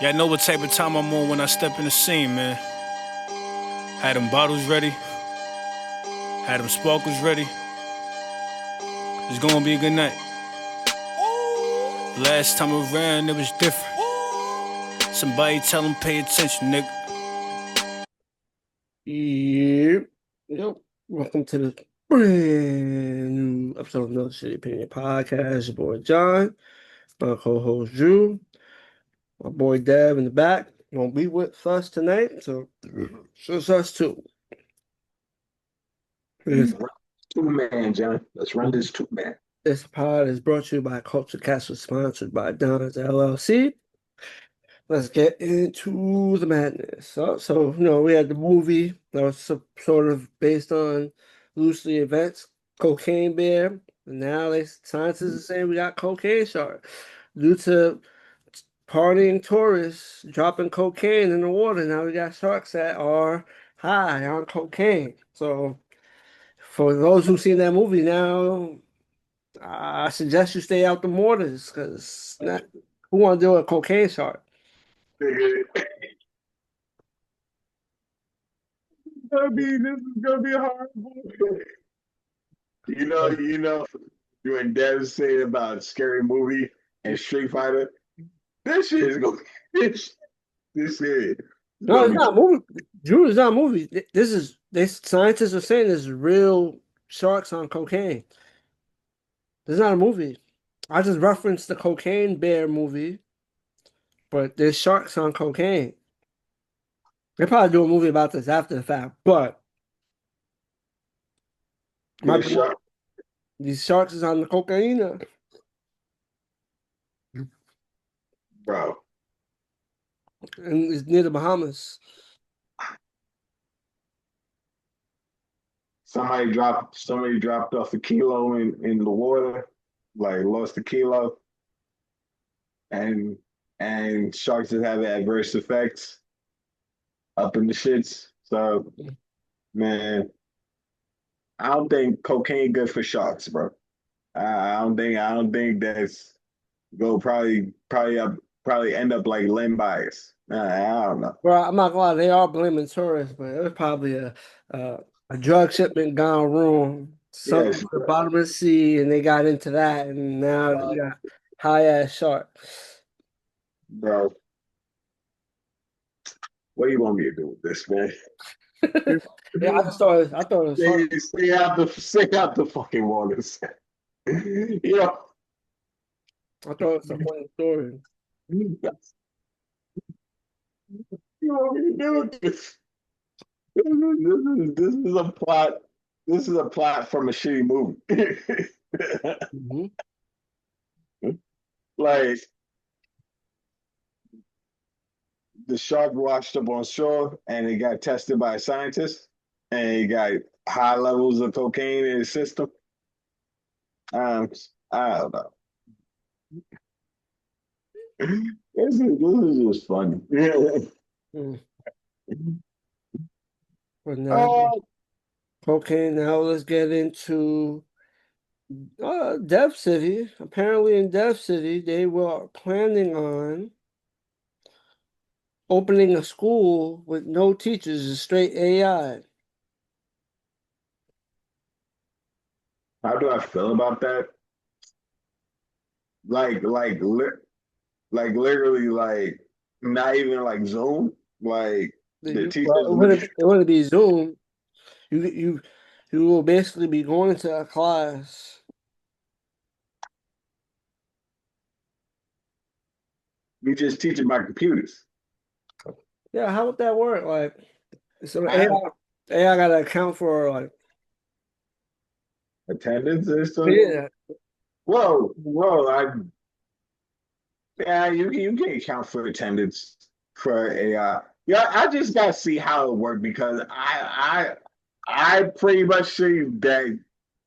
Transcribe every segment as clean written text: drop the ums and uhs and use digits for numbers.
Yeah, I know what type of time I'm on when I step in the scene, man. Had them bottles ready, had them sparkles ready. It's gonna be a good night. Last time around, it was different. Somebody tell them pay attention, nigga. Yep. Yep. Welcome to the brand new episode of Another City Opinion Podcast. Your boy John, my co-host Drew, my boy Dev in the back. Won't be with us tonight, so it's us two. This, Two man, John. Let's run this two man. this pod is brought to you by Culture Castle, sponsored by Don's LLC. Let's get into the madness. We had the movie that was sort of based on loosely events, Cocaine Bear, and now scientists are saying we got cocaine shark due to partying tourists dropping cocaine in the water. Now we got sharks that are high on cocaine. So for those who've seen that movie now, I suggest you stay out the waters because who want to deal with a cocaine shark? This is gonna be horrible. You and Dev saying about Scary Movie and Street Fighter. This shit is gonna this shit. No, it's not a movie. Drew, is not a movie. Scientists are saying this is real sharks on cocaine. This is not a movie. I just referenced the Cocaine Bear movie, but there's sharks on cocaine. They probably do a movie about this after the fact, but these sharks is on the cocaine. Bro. And it's near the Bahamas. Somebody dropped off a kilo in the water, like lost a kilo. And sharks just have adverse effects up in the shits. So man, I don't think cocaine good for sharks, bro. I don't think that's go probably end up like limb bias. I don't know. Well, I'm not gonna lie, they are blaming tourists, but it was probably a drug shipment gone wrong. Something Yes, at the bottom of the sea, and they got into that, and now we got high ass shark. bro. What do you want me to do with this, man? Yeah, I thought it was fun. Stay out the fucking waters. You know, I thought it was a funny story. you want me to do with this? This is a plot. This is a plot from a shitty movie. Mm-hmm. Like the shark washed up on shore and it got tested by a scientist and he got high levels of cocaine in his system. Um, I don't know. This is just funny. Mm. But now, cocaine. Now let's get into Dev City. Apparently, in Dev City, they were planning on opening a school with no teachers, just straight AI. How do I feel about that? Like, literally, like not even like Zoom. Like the teachers, It wouldn't be Zoom. You will basically be going into a class. we just teaching by computers. Yeah, how would that work? Like, so AI got to account for like Attendance or something. yeah. Whoa! You can't count for attendance for AI. Yeah, I just gotta see how it works because I pretty much see that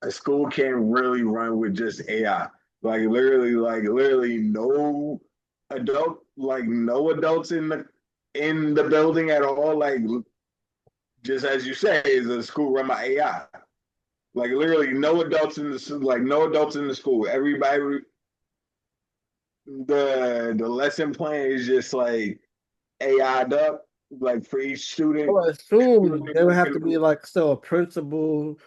a school can't really run with just AI. Like literally no adults in the building at all. Like just as you say, is a school run by AI. Like literally no adults in the school. Everybody the lesson plan is just like AI'd up, like for each I student. would assume there would have to be like still a principal,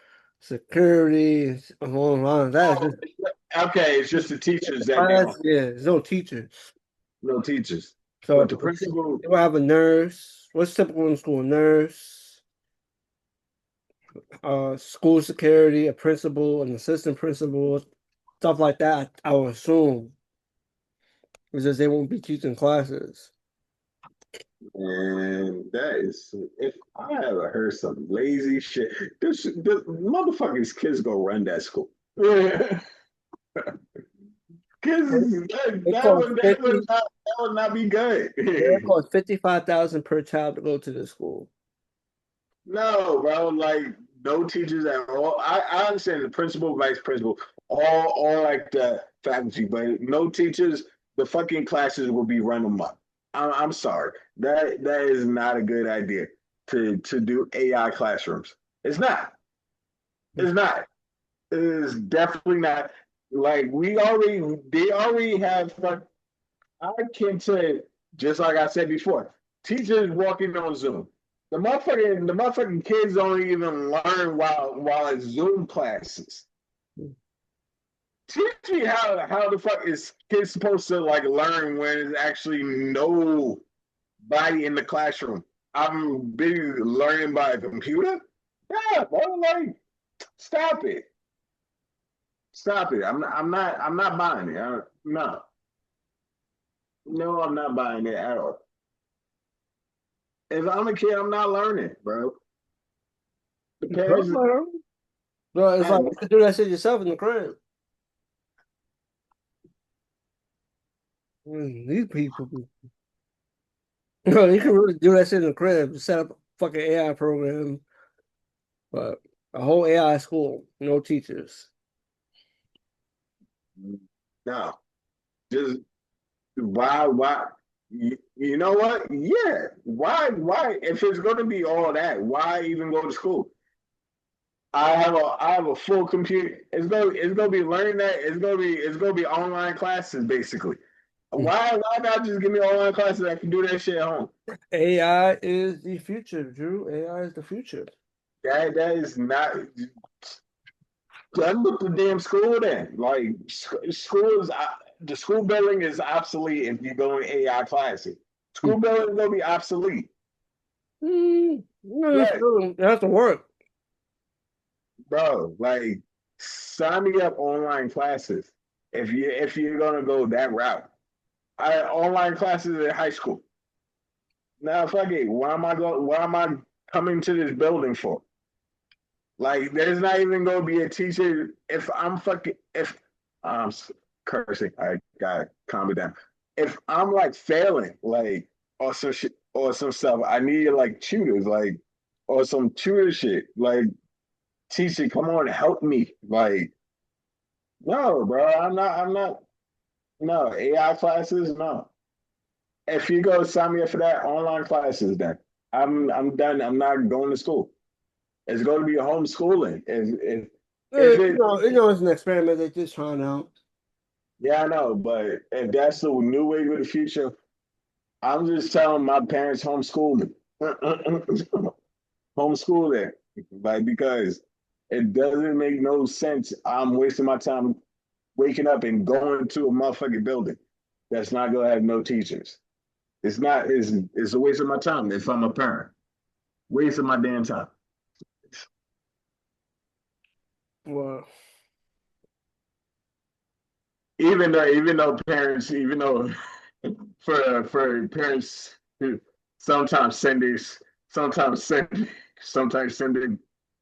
security, a whole lot of that. It's Okay, it's just the teachers just that they class, don't, yeah, there's no teachers. no teachers. So But the principal, they will have a nurse. What's typical in school? A nurse, school security, a principal, an assistant principal, stuff like that. I would assume because they won't be teaching classes. and that is, if I ever heard some lazy shit, this motherfuckers kids go run that school. Kids, It costs that would not be good. it costs 55,000 per child to go to the school. No, bro, like no teachers at all. I understand the principal, vice principal, all like the faculty, but no teachers. The fucking classes will be run amok. I'm sorry. That is not a good idea to do AI classrooms. It's not. It's not. It is definitely not. Like they already have. I can say, just like I said before, teachers walking on Zoom. The motherfucking kids don't even learn while it's Zoom classes. Teach me how the fuck is kids supposed to like learn when there's actually nobody in the classroom? I'm busy learning by a computer. Yeah, bro, like stop it. Stop it. I'm not buying it. No. No, I'm not buying it at all. If I'm a kid, I'm not learning, bro. The parents, Bro, it's like man, you could do that shit yourself in the crib. These people, no, you can really do that shit in the crib. Set up a fucking AI program, but a whole AI school, no teachers. no, just why? You know what? Yeah, why? If it's going to be all that, why even go to school? I have a full computer. It's gonna be learning that. It's gonna be online classes basically. Why not just give me online classes? I can do that shit at home. AI is the future, Drew. AI is the future. That is not done with the damn school. Then like school is the school building is obsolete if you go in AI classes. School building is gonna be obsolete. No, Yeah, it has to work. bro. Like sign me up online classes if you're gonna go that route. Online classes in high school. Now fuck it. Why am I coming to this building for? Like, there's not even gonna be a teacher if I'm cursing. I gotta calm it down. If I'm like failing, like or some shit or some stuff, I need like tutors, like or some tutor shit. Like, teacher, come on, help me. Like, no, bro, I'm not. No AI classes, no. If you go sign me up for that online classes, then I'm done. I'm not going to school. It's going to be homeschooling. If it, It's an experiment they're just trying out. yeah, I know, but if that's the new way of the future, I'm just telling my parents homeschool me, homeschool it, like because it doesn't make no sense. I'm wasting my time waking up and going to a motherfucking building that's not gonna have no teachers. It's not. It's a waste of my time if I'm a parent. Waste of my damn time. Well, Even though for parents who sometimes send these sometimes send their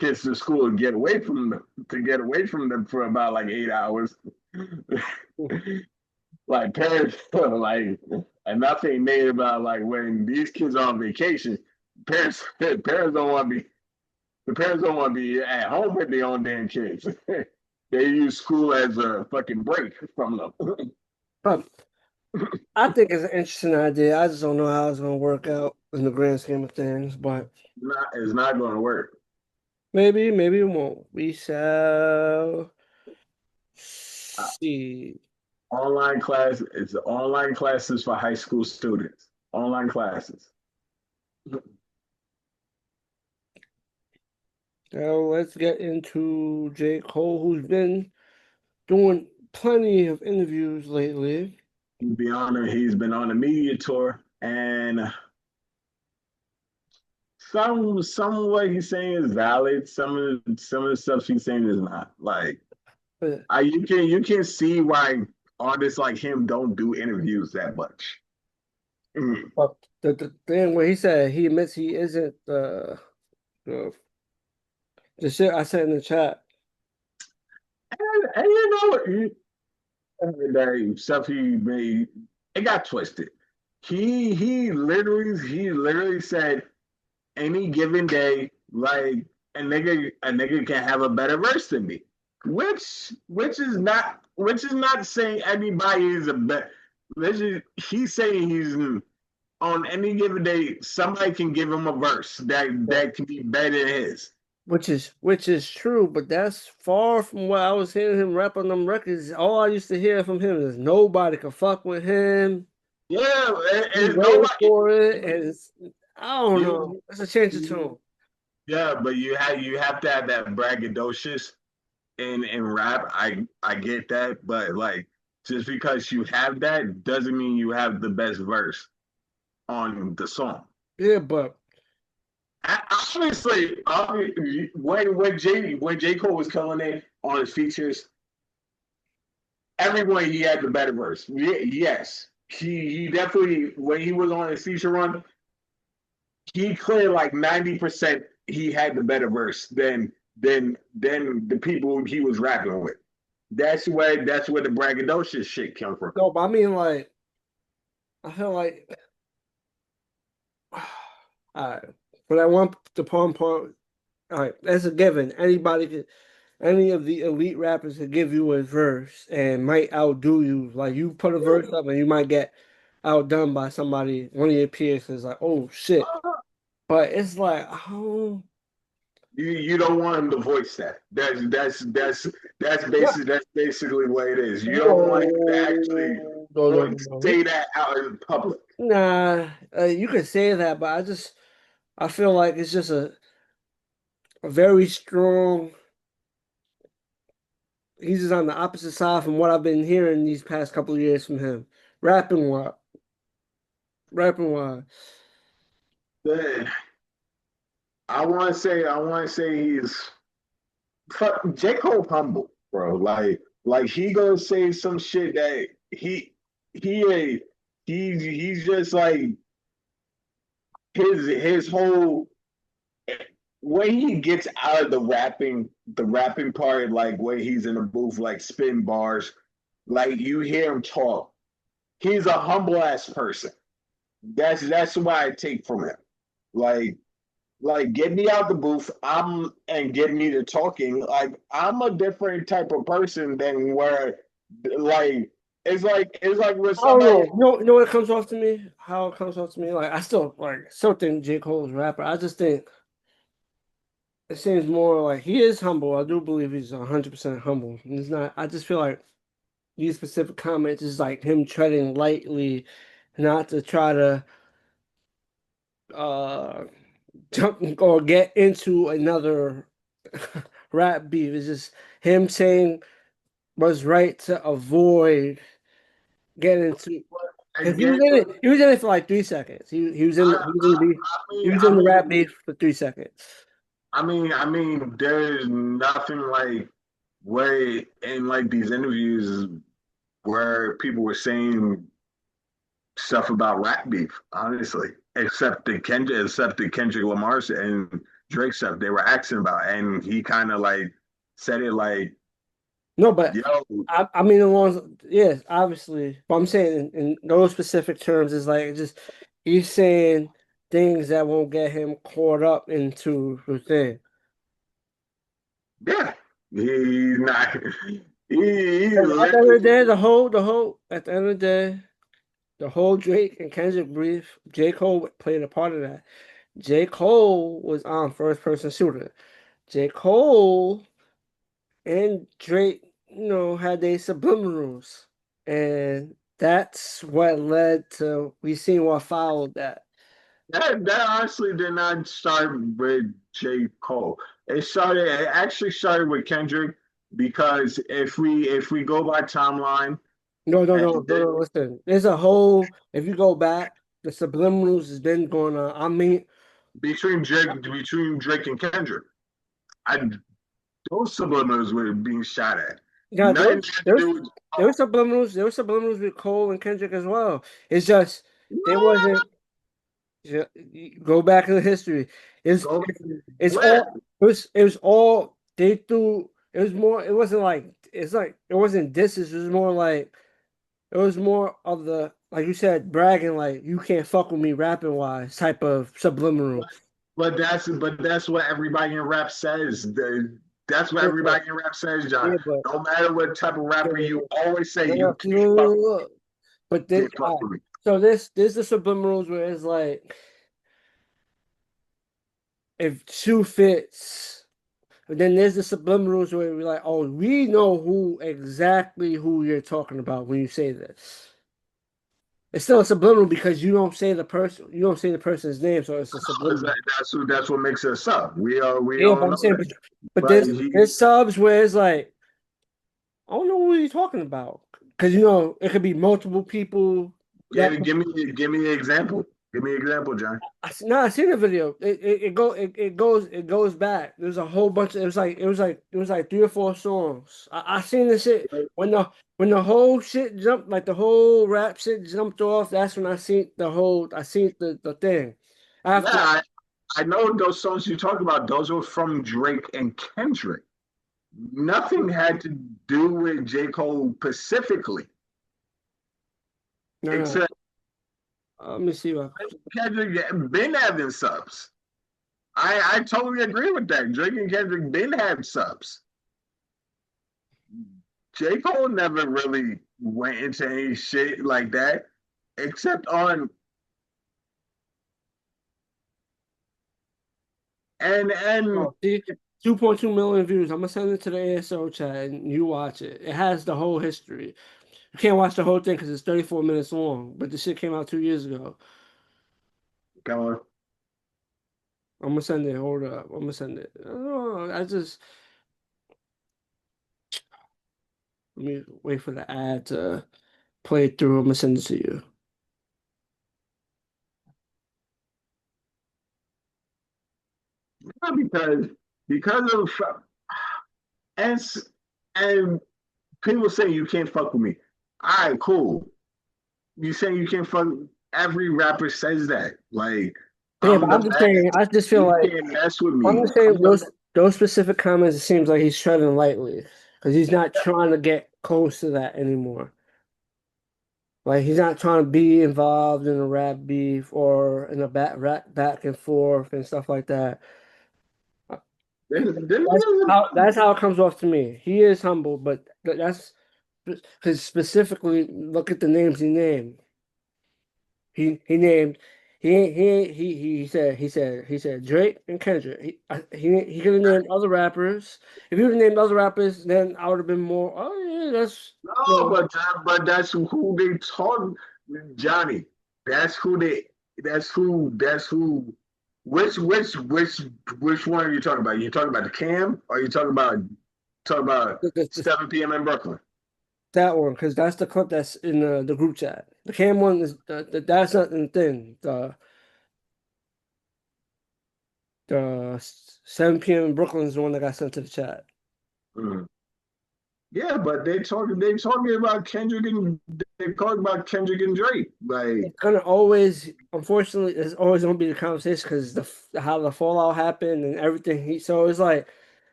kids to school and get away from them for about like 8 hours. Like parents like and nothing made about like when these kids are on vacation, parents don't want to be the parents don't want to be at home with their own damn kids. They use school as a fucking break from them. but I think it's an interesting idea. I just don't know how it's going to work out in the grand scheme of things, but It's not going to work. maybe it won't. We shall I, see. Online class. It's online classes for high school students. Online classes. Now let's get into J. Cole, who's been doing plenty of interviews lately. To be honest, he's been on a media tour, and some of what he's saying is valid. Some of the stuff he's saying is not. Like But you can see why artists like him don't do interviews that much. Mm. but the thing where he said he admits he isn't the shit I said in the chat. And you know that stuff he made, it got twisted. He literally said any given day, like a nigga can have a better verse than me, which is not saying anybody is a better. He's saying he's on any given day somebody can give him a verse that can be better than his. Which is true, but that's far from what I was hearing him rap on them records. All I used to hear from him is nobody could fuck with him. Yeah, He's and waiting nobody. for it, and I don't know. It's a change of tune. Yeah, but you have to have that braggadocious in rap. I get that, but like just because you have that doesn't mean you have the best verse on the song. Yeah, but Obviously, when J Cole was killing it on his features, everyone he had the better verse. Yes, he definitely when he was on his feature run, he cleared like 90%. He had the better verse than the people he was rapping with. That's where the braggadocious shit come from. no, but I mean, like, I feel like, all right, but I want the poem part. All right, that's a given. Any of the elite rappers could give you a verse and might outdo you. Like you put a verse up and you might get outdone by somebody, one of your peers is like, oh shit. But it's like, oh, You don't want him to voice that. That's basically what it is. You don't want him to actually no. say that out in public. Nah, you could say that, but I feel like it's just a very strong. He's just on the opposite side from what I've been hearing these past couple of years from him. Rapping wise. Rapping wise. Man, I want to say he's J Cole humble, bro. Like he gonna say some shit that he he's just like his whole when he gets out of the rapping part, like when he's in the booth, like spin bars, like you hear him talk. He's a humble ass person. That's why I take from him. Like get me out the booth. And get me to talking. Like I'm a different type of person than where like it's like with I don't somebody. know. You know what it comes off to me? How it comes off to me? Like I still think J. Cole's a rapper. I just think it seems more like he is humble. I do believe he's 100% humble. He's not. I just feel like these specific comments is like him treading lightly, not to try to uh jump or get into another rap beef. It's just him saying what's right to avoid getting into. Because he was Again, in it. He was in it for like 3 seconds. He was in. He was in the beef. He was in the rap beef for 3 seconds. I mean, there's nothing like way in like these interviews where people were saying stuff about rap beef, honestly, except the Kendrick Lamar and Drake stuff they were asking about, and he kind of like said it like, No, but "Yo, I mean, the ones, yes, obviously. But I'm saying in those specific terms, is like just he's saying things that won't get him caught up into the thing. yeah, he's not." He At the end of the literally, day, at the end of the day, the whole Drake and Kendrick brief, J. Cole played a part of that. J. Cole was on first person shooter. J. Cole and Drake, had their subliminals. and that's what led to we seen what followed that. That honestly did not start with J. Cole. It actually started with Kendrick because if we go by timeline No, no, no, and no, no. Listen, there's a whole. If you go back, the subliminals has been going on. I mean, between Drake and Kendrick, I those subliminals were being shot at. yeah, Nothing had to do with there were subliminals. There were subliminals with Cole and Kendrick as well. It's just there wasn't. Yeah, you go back in the history. It's go it's where all it was all they threw. It was more. It wasn't like it's like it wasn't disses. It was more like it was more of the like you said bragging like you can't fuck with me rapping wise type of subliminal. but that's what everybody in rap says. That's what Yeah, but everybody in rap says, John. yeah, but No matter what type of yeah, rapper you always say, no, you no, can't fuck, look. But this, can't fuck with me. so this the subliminals where it's like if shoe fits. But then there's the subliminals where we're like, oh, we know exactly who you're talking about when you say this. It's still a subliminal because you don't say the person's name, so it's a subliminal. That's what makes us up. We Yeah, but all I'm know saying, that. but But there's subs where it's like, I don't know what you're talking about because it could be multiple people. That give me an example. Give me an example, John. I seen the video. It goes back. There's a whole bunch of it was like 3 or 4 songs. I seen this shit when the whole shit jumped, like the whole rap shit jumped off. That's when I seen the thing. Yeah, After I know those songs you talk about. Those were from Drake and Kendrick. Nothing had to do with J. Cole specifically, no, no, except let me see what Kendrick been having subs. I totally agree with that. Drake and Kendrick been having subs. J. Cole never really went into any shit like that, except on and oh, see 2.2 million views. I'm gonna send it to the ASO chat and you watch it. It has the whole history. You can't watch the whole thing because it's 34 minutes long, but the shit came out 2 years ago. come on. I'm gonna send it. Hold up. I'm gonna send it. Oh, let me wait for the ad to play through. I'm gonna send it to you. Not because of and and people say you can't fuck with me. All right, cool. You saying you can't fuck? Every rapper says that. Like Yeah, I'm but the I'm just saying. best. I just feel You like can't mess with I'm me. just saying I'm the those specific comments. It seems like he's treading lightly because he's not trying to get close to that anymore. Like he's not trying to be involved in a rap beef or in a back and forth and stuff like that. That's how it comes off to me. He is humble, but that's because specifically look at the names he named. He named he said Drake and Kendrick. He could have named other rappers. If he would have named other rappers, then I would have been more. Oh yeah, that's no, but that's who they talk. Johnny. That's who they. That's who. Which one are you talking about? You talking about the Cam, or you talking about the 7 p.m. in Brooklyn? that one because that's the clip that's in the group chat. The Cam one is that's not the thing. The 7 p.m. in Brooklyn is the one that got sent to the chat. Mm. Yeah, but they talking about Kendrick and they talking about Kendrick and Drake. Like It's gonna always, unfortunately, it's always gonna be the conversation because how the fallout happened and everything. So it's like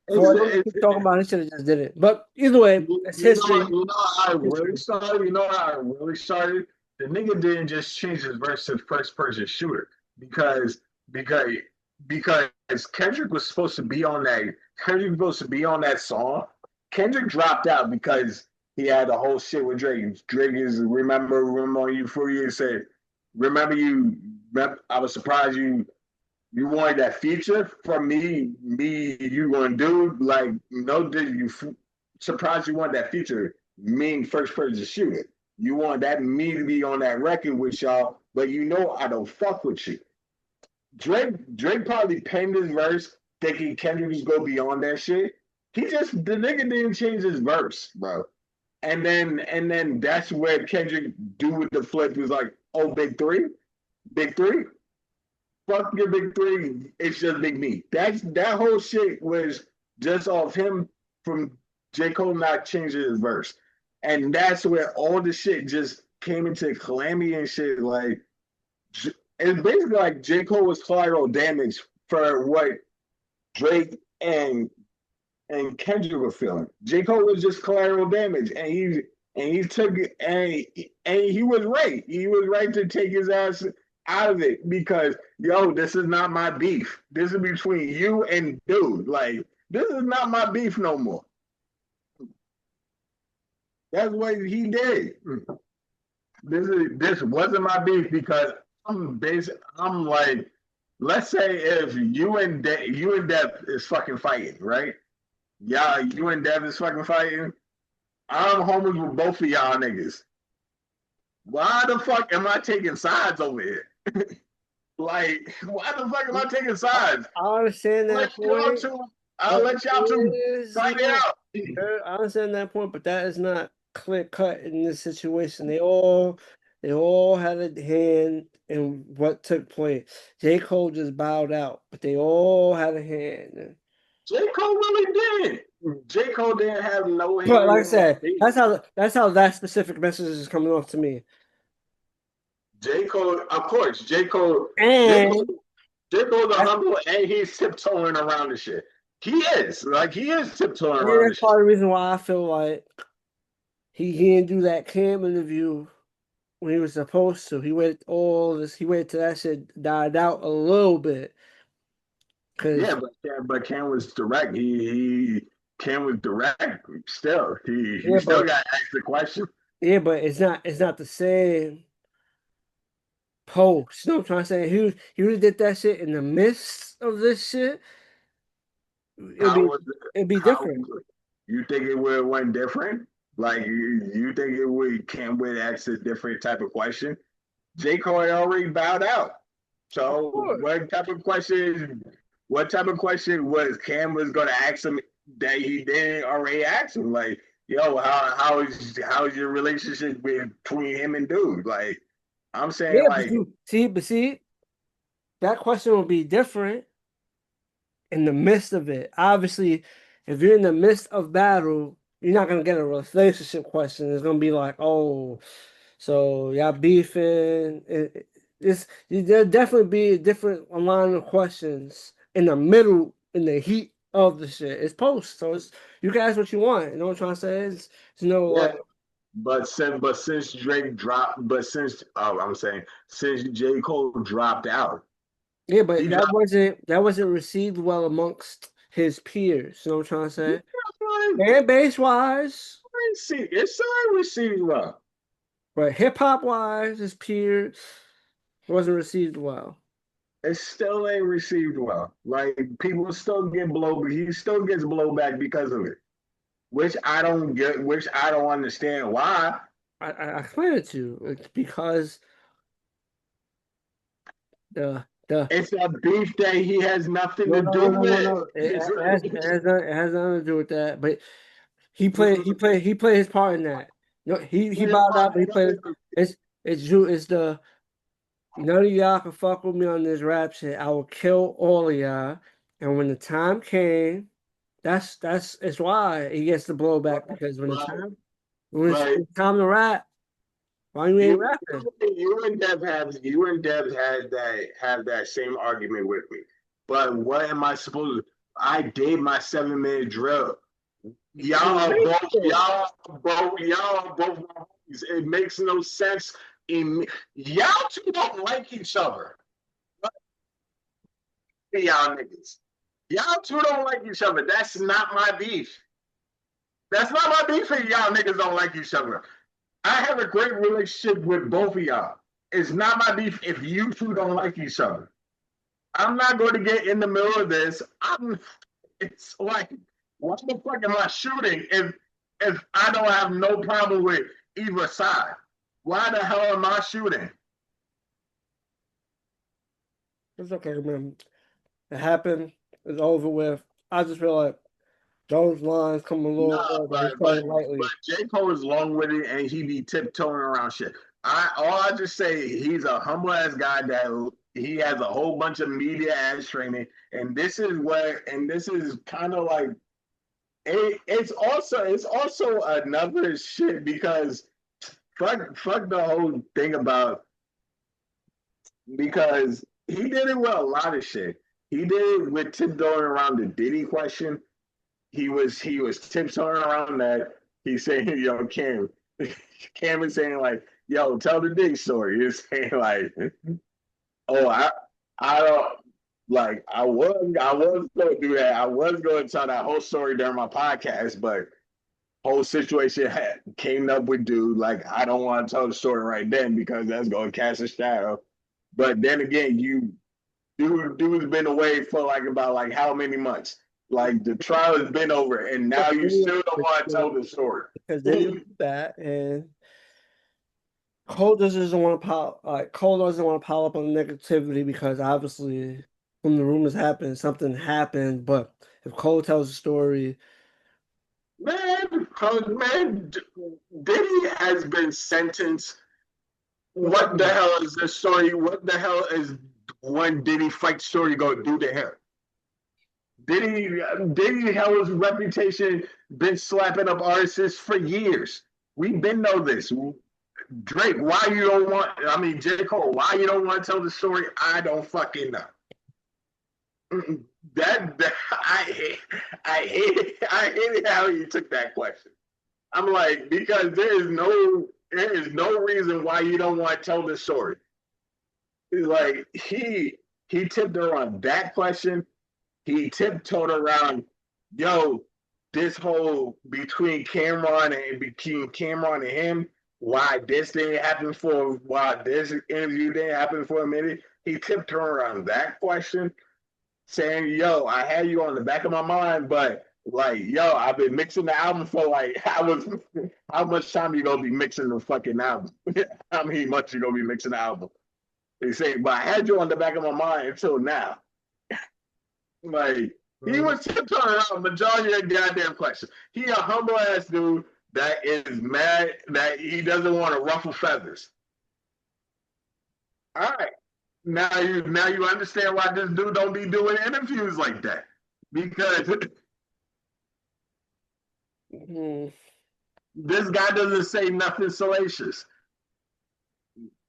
for them to it's, keep talking about, it, he should have just did it. But either way, You it's know, history. you know how I really History. started. You know how I really started. The nigga didn't just change his verse to first person shooter because because because Kendrick was supposed to be on that. Kendrick was supposed to be on that song. Kendrick dropped out because he had the whole shit with Drake. Drake is remember you for you said remember you. I was surprised you wanted that feature from me, you gonna do like no, did you surprised you want that feature? mean first person shooter. You want that me to be on that record with y'all, but you know I don't fuck with you. Drake probably penned his verse thinking Kendrick was go beyond that shit. The nigga didn't change his verse, bro. And then that's where Kendrick do with the flip was like, oh, big three, fuck your big three, it's just big me. That whole shit was just off him from J. Cole not changing his verse. And that's where all the shit just came into calamity and shit. Like, it's basically like J. Cole was collateral damage for what Drake and Kendrick were feeling. J. Cole was just collateral damage, and he took it, and he was right. He was right to take his ass out of it because, yo, this is not my beef. This is between you and dude. Like, this is not my beef no more. That's what he did. This wasn't my beef because I'm like, let's say if you and Dev is fucking fighting, right? Yeah, you and Dev is fucking fighting. I'm homies with both of y'all niggas. Why the fuck am I taking sides over here? Like, why the fuck am I taking sides? I understand that point. I'll let y'all two fight it out. I understand that point, but that is not clear cut in this situation. They all had a hand in what took place. J. Cole just bowed out, but they all had a hand. J. Cole really did. J. Cole didn't have no hand. But like I said, that's how that specific message is coming off to me. J. Cole, of course, J. Cole's a humble, and he's tiptoeing around the shit. He is tiptoeing around. That's part of the reason why I feel like he didn't do that Cam interview when he was supposed to. He waited till that shit died out a little bit. Yeah, but Cam was direct. Cam was direct still. He still got asked the question. Yeah, but it's not the same post. You know what I'm trying to say? He really did that shit in the midst of this shit. It'd be different. You think it would have went different? Like you think Cam would ask a different type of question? J. Cole had already bowed out. So what type of question was Cam was gonna ask him that he didn't already ask him? Like, yo, how is your relationship between him and dude? Like, I'm saying, like, see, that question will be different in the midst of it. Obviously, if you're in the midst of battle, you're not gonna get a relationship question. It's gonna be like, oh, so y'all beefing. There'll definitely be a different line of questions in the middle, in the heat of the shit. It's post, so you can ask what you want. You know what I'm trying to say? It's like. But since Drake dropped, since J. Cole dropped out. Yeah, but that wasn't received well amongst his peers. You know what I'm trying to say? Fan base wise, it's not received well. But hip hop wise, his peers wasn't received well. It still ain't received well. Like, people still get he still gets blowback because of it. Which I don't understand why. I explain it to you. It's because it's a beef that he has nothing to do with. No. It has nothing to do with that. But he played his part in that. No, he bowed out, but he played. It's the none of y'all can fuck with me on this rap shit. I will kill all of y'all. And when the time came, it's why he gets the blowback, because when it's time to rap, why you ain't rapping? You and Dev have that same argument with me. But what am I supposed to? I did my 7-minute drill. Y'all both. It makes no sense. Y'all two don't like each other. Y'all niggas. Y'all two don't like each other. That's not my beef. That's not my beef if y'all niggas don't like each other. I have a great relationship with both of y'all. It's not my beef if you two don't like each other. I'm not going to get in the middle of this. It's like, what the fuck am I shooting if if I don't have no problem with either side, why the hell am I shooting? It's okay, man. It happened. It's over with. I just feel like those lines come a little Nah, more, but he's but playing lightly. J. Cole is long witted and he be tiptoeing around shit. I just say he's a humble ass guy that he has a whole bunch of media ass training, and this is kind of like it's also another shit because fuck the whole thing about because he did it with a lot of shit. He did it with tiptoeing around the Diddy question. He was tiptoeing around that. He's saying, yo, Cam is saying like, yo, tell the Diddy story. He's saying like, oh, I don't like I was gonna do that. I was gonna tell that whole story during my podcast, but whole situation came up with dude. Like, I don't want to tell the story right then because that's gonna cast a shadow. But then again, dude's been away for like about like how many months? Like the trial has been over, and now you still don't want to tell the story. Because they didn't do that, and Cole doesn't want to pile. Cole doesn't want to pile up on the negativity because obviously, when the rumors happened, something happened. But if Cole tells the story, Man, Diddy has been sentenced. What the hell is this story? What the hell is one Diddy fight story going to do to him? Diddy held his reputation, been slapping up artists for years. We've been know this. Drake, why you don't want? I mean, J. Cole, why you don't want to tell the story? I don't fucking know. That I hate how you took that question. I'm like, because there is no reason why you don't want to tell the story. Like he tipped around that question. He tiptoed around, yo, this whole between Cameron and him, why this didn't happen why this interview didn't happen for a minute. He tiptoed around that question, saying, yo, I had you on the back of my mind, but like, yo, I've been mixing the album for like how much time you gonna be mixing the fucking album? How many months you gonna be mixing the album? They say, but I had you on the back of my mind until now. Like, he was tiptoeing around majority of the goddamn question. He a humble ass dude that is mad that he doesn't want to ruffle feathers. All right. Now you understand why this dude don't be doing interviews like that. Because this guy doesn't say nothing salacious.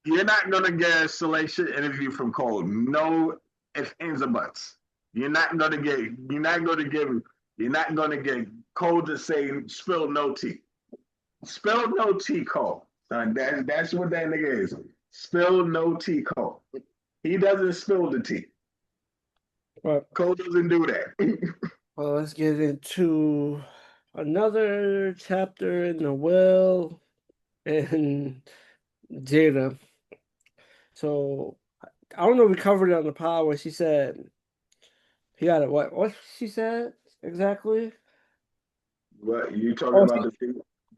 You're not gonna get a salacious interview from Cole. No ifs, ands, or buts. You're not gonna get Cole to say spill no tea. Spill no tea, Cole. That's what that nigga is. Spill no tea, Cole. He doesn't spill the tea. but Cole doesn't do that. well, let's get into another chapter in the will and Jada. So I don't know if we covered it on the pod where she said he got it. What she said exactly? What you talking about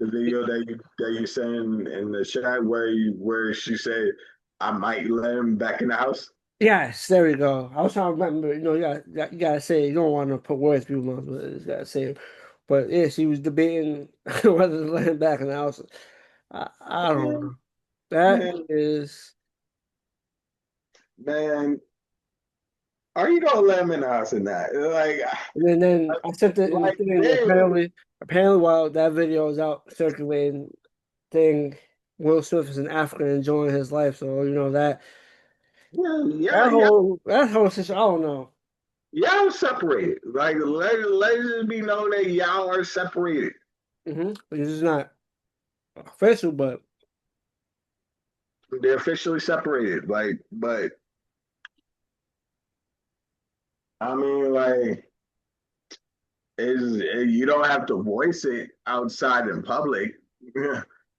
the video that you saying in the chat where she said I might let him back in the house? Yes, there we go. I was trying to remember. You gotta say it. You don't want to put words in people's mouths, but you gotta say it. But yeah, she was debating whether to let him back in the house. I don't know. That is. Man, are you gonna let him in the house or not? Like, And then I sent it in the like, thing. Apparently, while that video was out circulating, Will Smith is in Africa enjoying his life. So that yeah, that whole situation. I don't know. y'all separated. Like, let it be known that y'all are separated. This is not official, but They're officially separated. Like, but I mean, like, you don't have to voice it outside in public.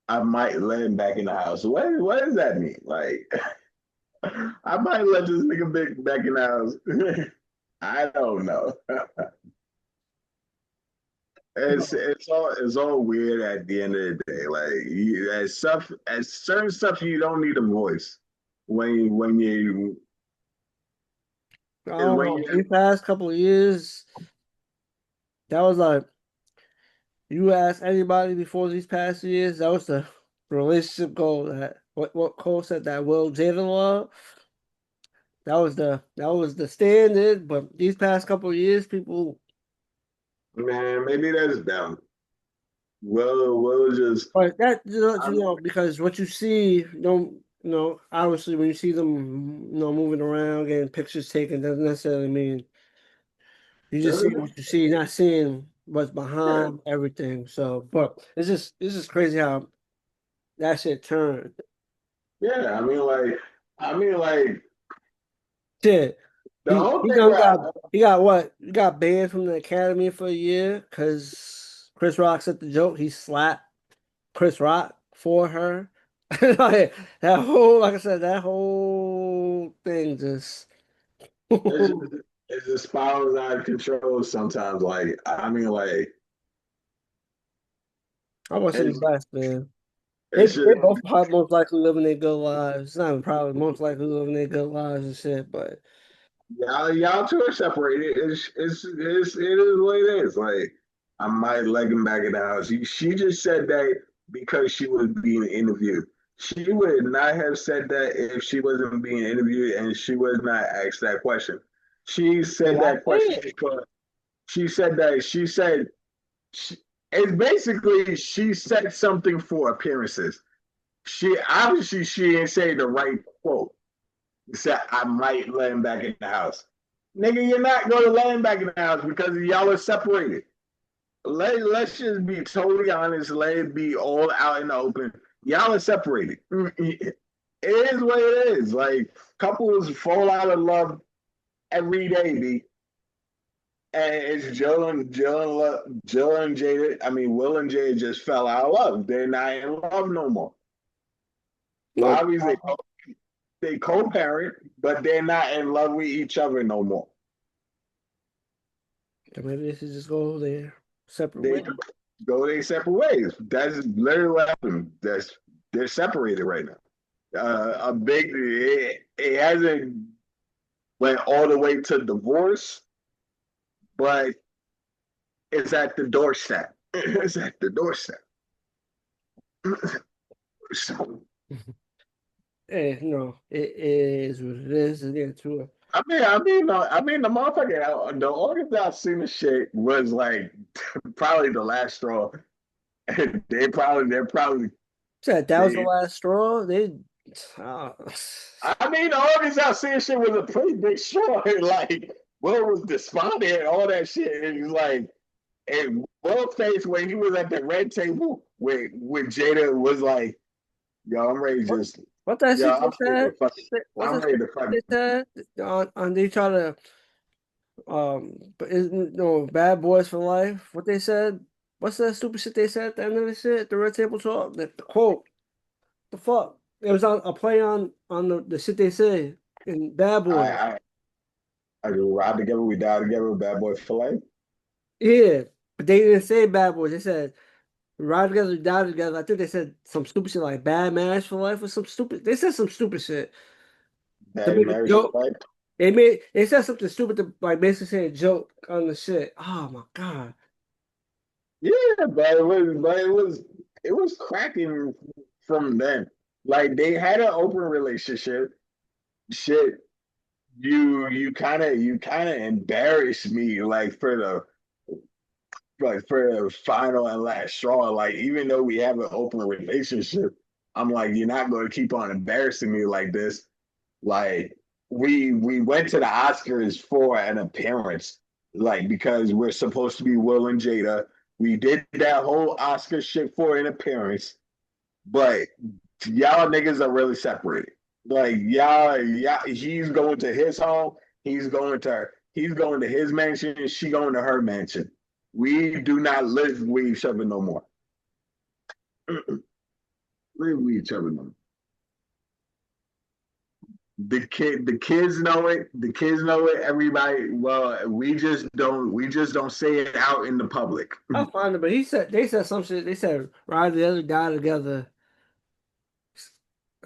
I might let him back in the house. What does that mean? Like, I might let this nigga back in the house. I don't know. It's all weird at the end of the day. Like as certain stuff you don't need a voice when you I is don't when know. you These past couple of years, that was like you ask anybody before these past years, that was the relationship goal that what Cole said that Will Jada law. That was the standard, but these past couple of years, people man maybe that's them. Will just but that I mean, because what you see, obviously when you see them, moving around, getting pictures taken, doesn't necessarily mean you just see doesn't what you see, not seeing what's yeah behind everything. So, but it's just crazy how that shit turned. yeah I mean like Shit, the he whole he thing done with got what? He got banned from the academy for a year because Chris Rock said the joke. He slapped Chris Rock for her. Like like I said, that whole thing just. it's just it just spirals out of control sometimes. Like I mean like I wish him the it's best, man. They it's they just both probably most likely living their good lives. It's not even probably most likely living their good lives and shit. But y'all two are separated. It is what it is. Like I might leg him back in the house. She just said that because she was being interviewed. She would not have said that if she wasn't being interviewed and she was not asked that question. She said yeah, I that question think because she said she, it's basically she said something for appearances. She obviously she didn't say the right quote. Said I might let him back in the house. Nigga, you're not going to let him back in the house because y'all are separated. Let's just be totally honest. Let it be all out in the open. Y'all are separated. It is what it is. Like couples fall out of love every day, B. And it's Jill and Jada. I mean, Will and Jada just fell out of love. They're not in love no more. no. Obviously, they co-parent, but they're not in love with each other no more. Maybe they should just go their separate They ways. go their separate ways. That's literally what happened. They're separated right now. It hasn't went all the way to divorce, but it's at the doorstep. It's at the doorstep. So, Hey, it is what it is. Let's get to it. the motherfucker. The only time I seen the shit was like probably the last straw. They're probably Said that was the they. last straw. Uh, The only time I seen shit was a pretty big straw. Like Will was despondent and all that shit. And he's like, and Will face when he was at the red table with Jada was like, yo, I'm ready to what just what that yo, shit I'm they ready to said? fuck. What's I'm that ready shit to fuck. they said? On they try to but is no bad boys for life. What they said? What's that stupid shit they said at the end of the shit? The red table talk. The quote. The fuck. It was on a play on the shit they say in Bad I Boys. I I ride together, we die together, bad boy for life. Yeah, but they didn't say Bad Boys. They said ride together, die together. I think they said some stupid shit like bad marriage for life or some stupid. They said some stupid shit to Bad make a marriage for joke. life. They said something stupid to like basically say a joke on the shit. Oh my god. Yeah, but it was cracking from then. Like they had an open relationship. Shit, you kind of embarrassed me like for the final and last straw. Like even though we have an open relationship, I'm like you're not going to keep on embarrassing me like this. Like we went to the Oscars for an appearance, like because we're supposed to be Will and Jada. We did that whole Oscar shit for an appearance, but y'all niggas are really separated. Like y'all, he's going to his home. He's going to his mansion, and she going to her mansion. We do not live with each other no more. Live with each other no more. the kids know it. The kids know it. Everybody. Well, we just don't. We just don't say it out in the public. I'll find it, but they said some shit. They said ride together, die together.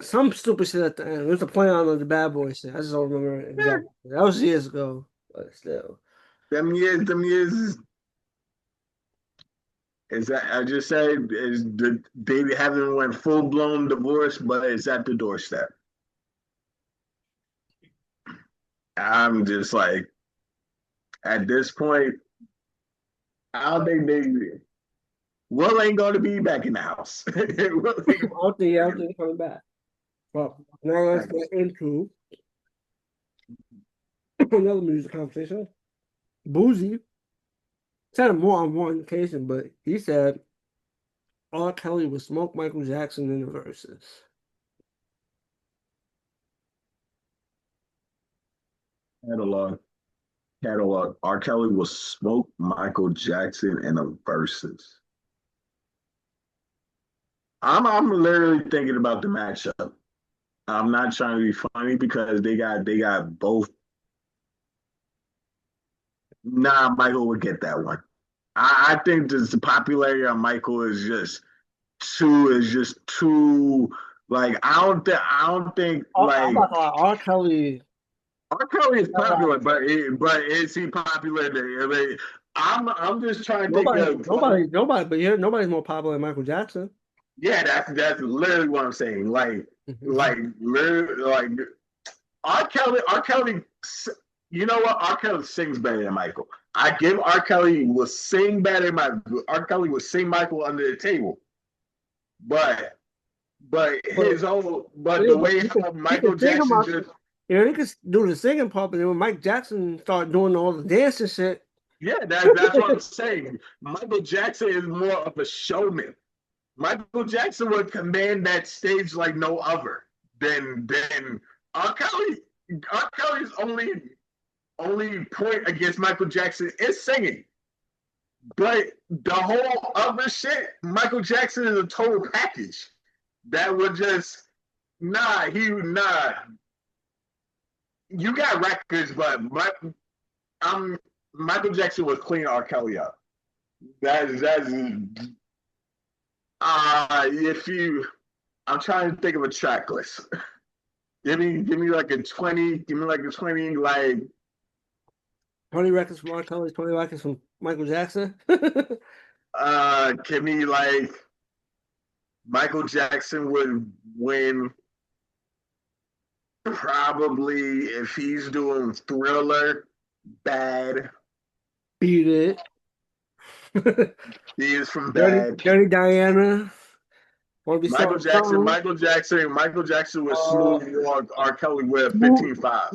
Some stupid shit at the end. It was a play on the Bad Boy shit. I just don't remember exactly. That was years ago, but still. Them years is that I just said is they haven't went full blown divorce, but it's at the doorstep. I'm just like, at this point, I don't think they. Will ain't going to be back in the house. I don't think he's coming back. Well, now let's get into another music conversation. Boosie said it more on one occasion, but he said R. Kelly would smoke Michael Jackson in the verses. Catalog. R. Kelly will smoke Michael Jackson in the verses. I'm literally thinking about the matchup. I'm not trying to be funny because they got both. Nah, Michael would get that one. I think the popularity of Michael is just too like I don't think like R. Kelly. R. Kelly is popular, but is he popular? I mean, I'm just trying to think of nobody, but yeah, nobody's more popular than Michael Jackson. Yeah, that's literally what I'm saying. Like literally, like R. Kelly. You know what? R. Kelly sings better than Michael. I give R. Kelly will sing better than Michael. R. Kelly will sing Michael under the table, but his own, but the way how Michael Jackson just. Yeah, he could do the singing part, but then when Mike Jackson started doing all the dancing shit. Yeah, that's what I'm saying. Michael Jackson is more of a showman. Michael Jackson would command that stage like no other. Than R. Kelly. R. Kelly's only point against Michael Jackson is singing. But the whole other shit, Michael Jackson is a total package. That would just You got records, but Michael Jackson would clean R. Kelly up. I'm trying to think of a track list. give me like a 20, like 20 records from R. Kelly, 20 records from Michael Jackson. Give me like Michael Jackson would win probably if he's doing Thriller, Bad. Beat It. He is from Bad. Dirty Diana. Michael Jackson was smooth R. Kelly with 15-5.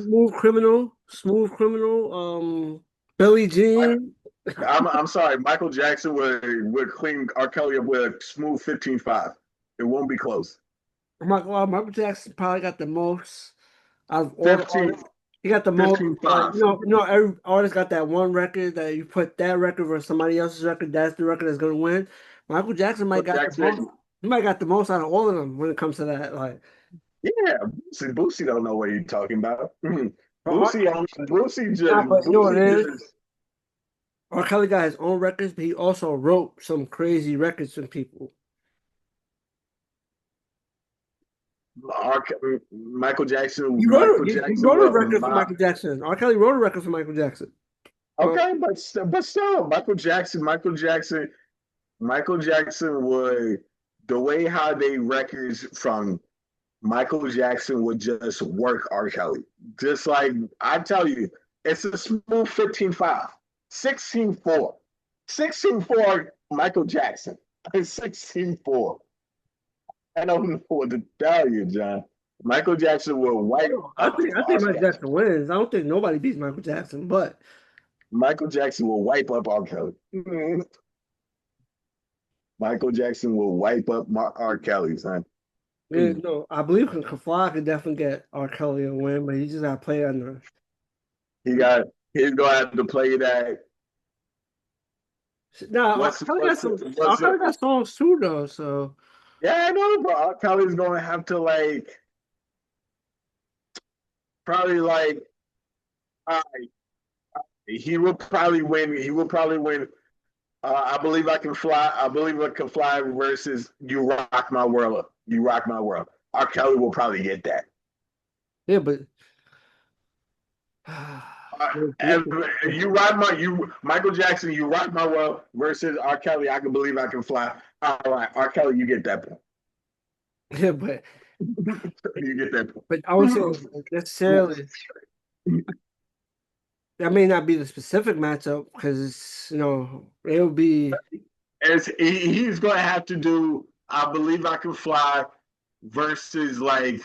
Smooth Criminal. Billie Jean. I'm sorry, Michael Jackson would clean R. Kelly up with a smooth 15-5. It won't be close. Michael Jackson probably got the most out of all 15. He got the most. Every artist got that one record that you put that record versus somebody else's record. That's the record that's going to win. Michael Jackson might got the most. He might got the most out of all of them when it comes to that. Like, yeah, Boosie don't know what you're talking about. Boosie just. You know what it is? R. Kelly got his own records, but he also wrote some crazy records for people. Michael Jackson. He wrote a record for Michael Jackson. R. Kelly wrote a record for Michael Jackson. Okay, but still, Michael Jackson would, the way how they records from Michael Jackson would just work R. Kelly. Just like I tell you, it's a smooth 15-5. 16-4. 16-4 Michael Jackson. 16-4. I don't know what to tell you, John. Michael Jackson will wipe. I think Michael Jackson wins. I don't think nobody beats Michael Jackson, but Michael Jackson will wipe up R. Kelly. Michael Jackson will wipe up R. Kelly, son. Yeah, no, I believe Kafly could definitely get R. Kelly a win, but he just got to play on the. He's gonna have to play that. No, R. Kelly got songs too, though. So yeah, I know, but R. Kelly's gonna have to like. Probably like uh, he will probably win. He will probably win. I believe I can fly. I believe I can fly versus you rock my world. You rock my world. R. Kelly will probably get that. Yeah, but Michael Jackson. You rock my world versus R. Kelly. I can believe I can fly. All right, R. Kelly, you get that point. yeah, but You get that point. but I would say necessarily that may not be the specific matchup because it'll be He's going to have to do. I believe I can fly versus like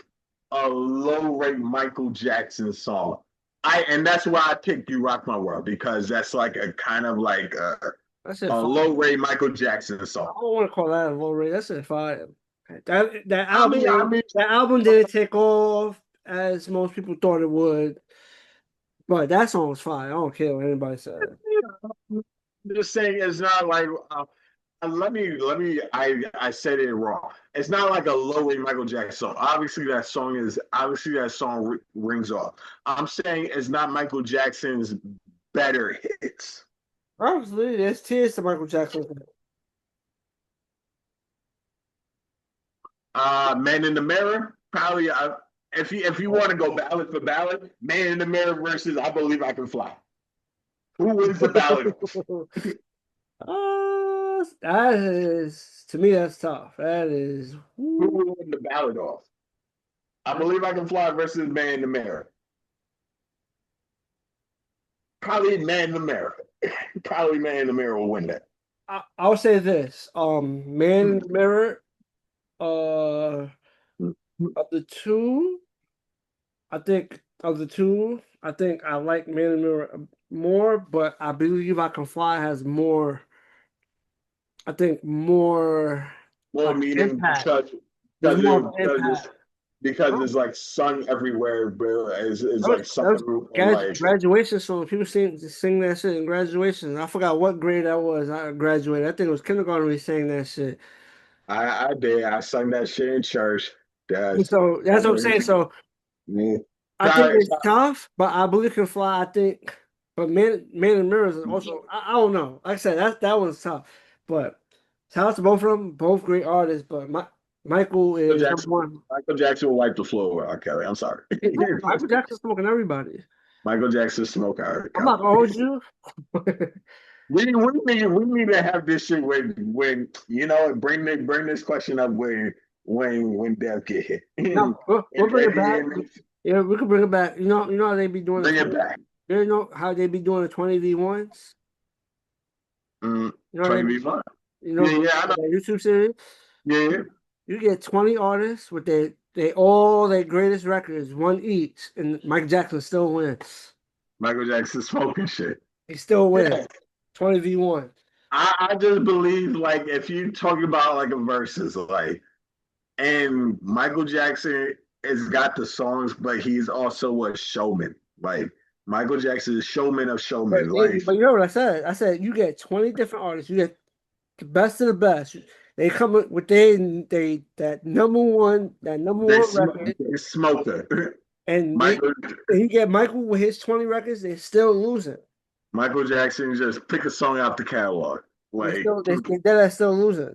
a low rate Michael Jackson song. And that's why I picked "You Rock My World" because that's like a kind of like that's a it. low rate Michael Jackson I song. don't want to call that a low rate. That's a fire. That I album, mean, that album didn't take off as most people thought it would, but that song was fire. I don't care what anybody said. I'm just saying it's not like let me I said it wrong. It's not like a low rate Michael Jackson song. Obviously that song rings off. I'm saying it's not Michael Jackson's better hits. Obviously, there's tears to Michael Jackson. Man in the Mirror, probably if you want to go ballad for ballad, Man in the Mirror versus I Believe I Can Fly. Who wins the ballad? That is, to me, that's tough. That is. Who will win the ballad off? I Believe I Can Fly versus Man in the Mirror. Probably Man in the Mirror. Probably Man in the Mirror will win that. I'll say this. Man in the Mirror, of the two, I think I like Man in the Mirror more, but I Believe I Can Fly has more, I think more meaning impact. because There's because more it, of an because it's impact. because it's like sung everywhere, but it's like That sung was like graduation song. People sing that shit in graduation. I forgot what grade that was. I graduated. I think it was kindergarten we sang that shit. I did. I sung that shit in church. So that's what I'm saying. So Yeah. I think it's tough, but I Believe Can Fly. I think, but Man in the Mirror is also. I don't know. Like I said, that one's tough. But shout out to both of them, both great artists. But Michael is number one. Michael Jackson will wipe the floor with R. Kelly. I'm sorry. Michael Jackson's smoking everybody. Michael Jackson smoke R. I'm Kelly. not gonna hold you. We need to have this shit when bring this question up when Dev get hit. No, we'll bring it back. Yeah, we can bring it back. You know how they be doing Bring it back. You know how they be doing the 20v1s? You know 20v1. yeah, I know. YouTube series. Yeah. You get 20 artists with all their greatest records, one each, and Michael Jackson still wins. Michael Jackson smoking shit. He still wins. Yeah. 20v1. I just believe like if you talk about like a versus like and Michael Jackson has got the songs, but he's also a showman. Like Michael Jackson is showman of showmen. But you know what I said? I said you get 20 different artists. You get the best of the best. They come with that number one record. They smoker. And you get Michael with his 20 records, they're still losing. Michael Jackson just pick a song out the catalog. Like they're still losing.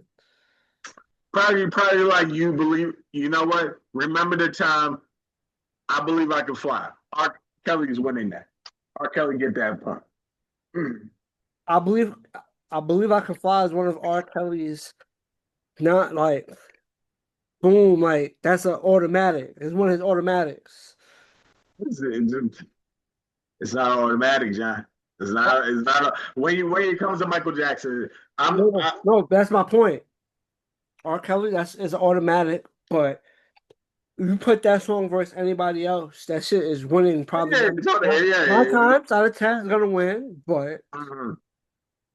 Probably like you believe. You know what? Remember the time I Believe I Can Fly. R. Kelly is winning that. R. Kelly get that point. I believe I Can Fly is one of R. Kelly's, not like boom, like that's an automatic. It's one of his automatics. It's not automatic, John. It's not when it comes to Michael Jackson. No, that's my point. R. Kelly, is automatic, but you put that song versus anybody else, that shit is winning probably. 9 times out of 10 is gonna win, but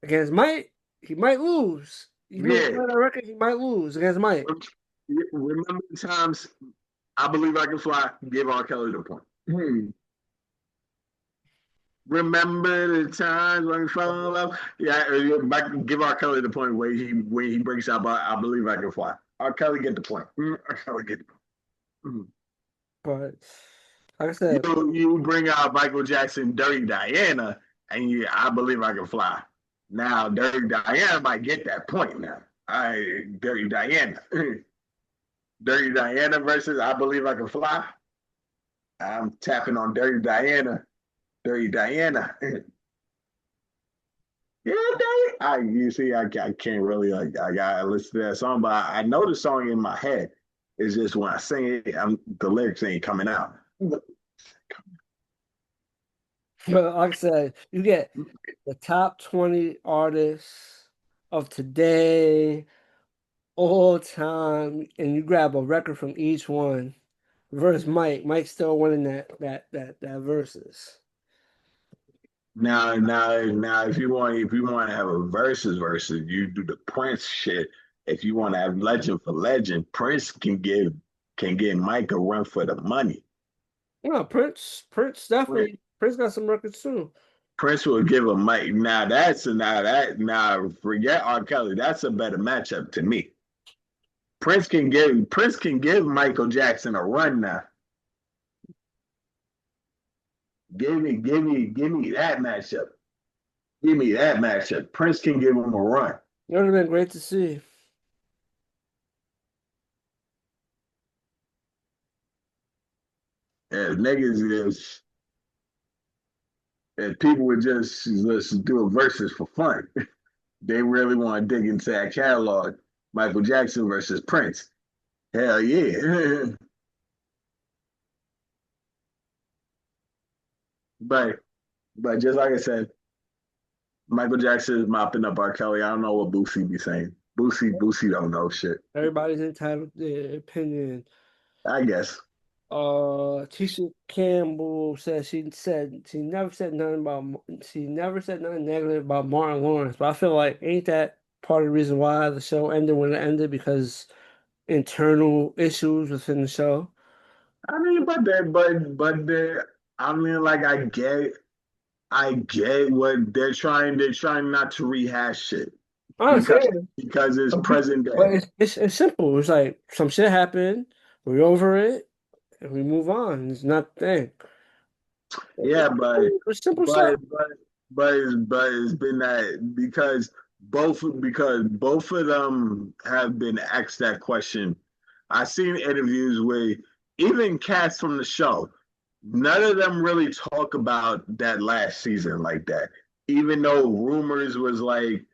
against Mike, he might lose. That record, he might lose against Mike. Remember the times I Believe I Can Fly, give R. Kelly the point. Remember the times when we fell in love? Yeah, give R. Kelly the point where he breaks out I Believe I Can Fly. R. Kelly get the point. R. Kelly get the point. But like I said, You bring out Michael Jackson, Dirty Diana, and I believe I can fly. Now, Dirty Diana might get that point now. Dirty Diana. Dirty Diana versus I believe I can fly. I'm tapping on Dirty Diana. Dirty Diana. Yeah, you see, I can't really like. I gotta listen to that song, but I know the song in my head. It's just when I sing it, the lyrics ain't coming out. but like I said, you get the top 20 artists of today, all time, and you grab a record from each one. Versus Mike. Mike's still winning that versus. Now, if you want to have a versus, you do the Prince shit. If you want to have legend for legend, Prince can give Mike a run for the money. No, Prince definitely. Prince got some records too. Prince will give a Mike. Now forget R. Kelly. That's a better matchup to me. Prince can give Michael Jackson a run now. Give me that matchup. Give me that matchup. Prince can give him a run. It would have been great to see. Yeah, niggas is if people would just let's do a versus for fun. They really want to dig into that catalog. Michael Jackson versus Prince. Hell yeah. but just like I said, Michael Jackson is mopping up R. Kelly. I don't know what Boosie be saying. Boosie don't know shit. Everybody's entitled to their opinion. I guess. Tisha Cambell said she never said nothing negative about Martin Lawrence, but I feel like ain't that part of the reason why the show ended when it ended because internal issues within the show. I mean, I mean, like I get what they're trying. They're trying not to rehash shit because it's present day. But it's simple. It's like some shit happened, we're over it, and we move on. It's not the thing. Yeah, it's simple stuff. But it's been that because both of them have been asked that question. I've seen interviews where even cast from the show, none of them really talk about that last season like that. Even though rumors was like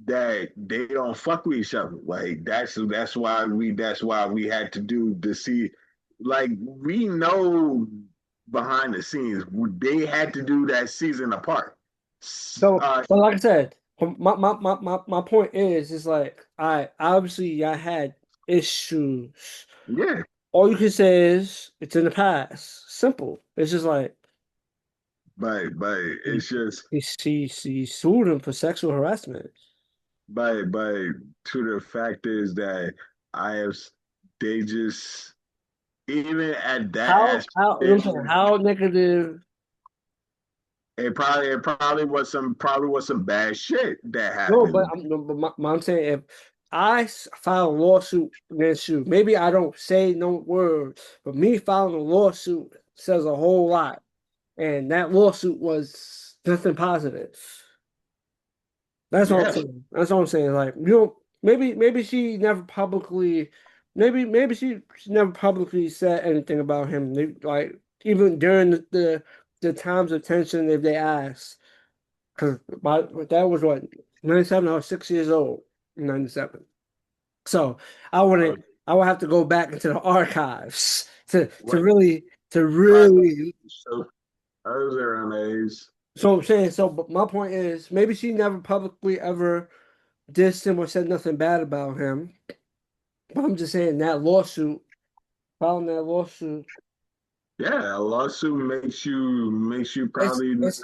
that they don't fuck with each other. Like that's why we had to do the see. Like we know behind the scenes they had to do that season apart. So, but like I said, my point is like I had issues. Yeah. All you can say is it's in the past. Simple. It's just like. But it's just he sued him for sexual harassment. But to the fact is that they just even at that how negative. It probably was some bad shit that happened. No, but I'm saying if I file a lawsuit against you, maybe I don't say no words, but me filing a lawsuit says a whole lot, and that lawsuit was nothing positive. That's what I'm saying. That's what I'm saying. Like maybe she never publicly, maybe she never publicly said anything about him. Like even during the times of tension, if they asked, because that was what 97. I was 6 years old in 97. So I would have to go back into the archives to really. So I was around age. So I'm saying, but my point is, maybe she never publicly ever dissed him or said nothing bad about him. But I'm just saying filing that lawsuit. Yeah, a lawsuit makes you probably it's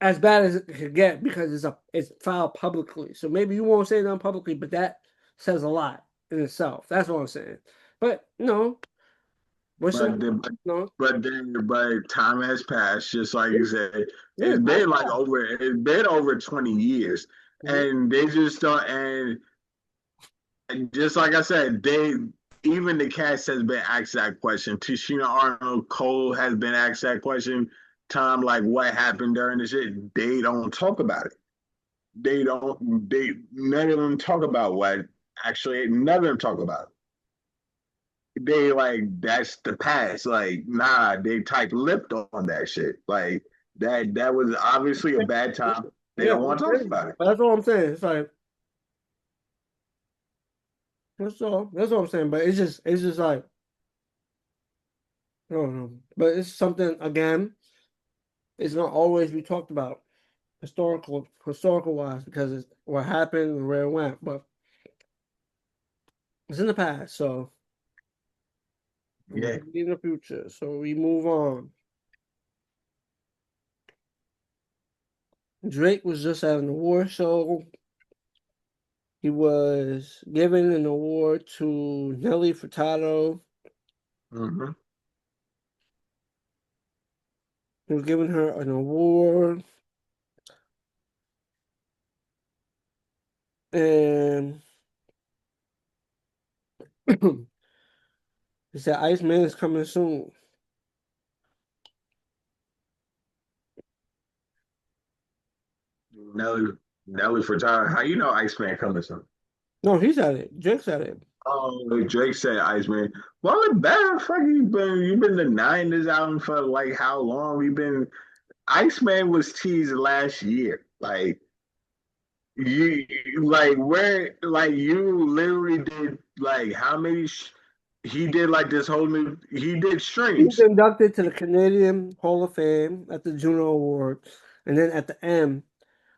as bad as it could get because it's filed publicly. So maybe you won't say it publicly, but that says a lot in itself. That's what I'm saying. But no. But time has passed, just like you said. It's been over 20 years. And they just don't and just like I said, even the cast has been asked that question. Tishina Arnold Cole has been asked that question. Tom, like, what happened during the shit? They don't talk about it. They don't. They none of them talk about what. Actually, none of them talk about it. They like that's the past. Like, nah, they type lipped on that shit. Like that was obviously a bad time. They Yeah, don't want to talk about it. that's all I'm saying. It's like that's all. That's what I'm saying. But it's just like I don't know. But it's something again. It's gonna always be talked about historical wise because it's what happened and where it went. But it's in the past, so Yeah. in the future. So we move on. Drake was just at an award show. He was given an award to Nelly Furtado. Mm-hmm. He was giving her an award. And he said Iceman is coming soon. Nelly Furtado. How you know Iceman coming soon? No, he said it. Drake said it. Oh, Drake said Iceman. Well, it better. Fuck you've been denying this album for like how long? We've been. Iceman was teased last year. Like like where, like you literally did like how many? He did like this whole new. He did He was streams. inducted to the Canadian Hall of Fame at the Juno Awards. And then at the end,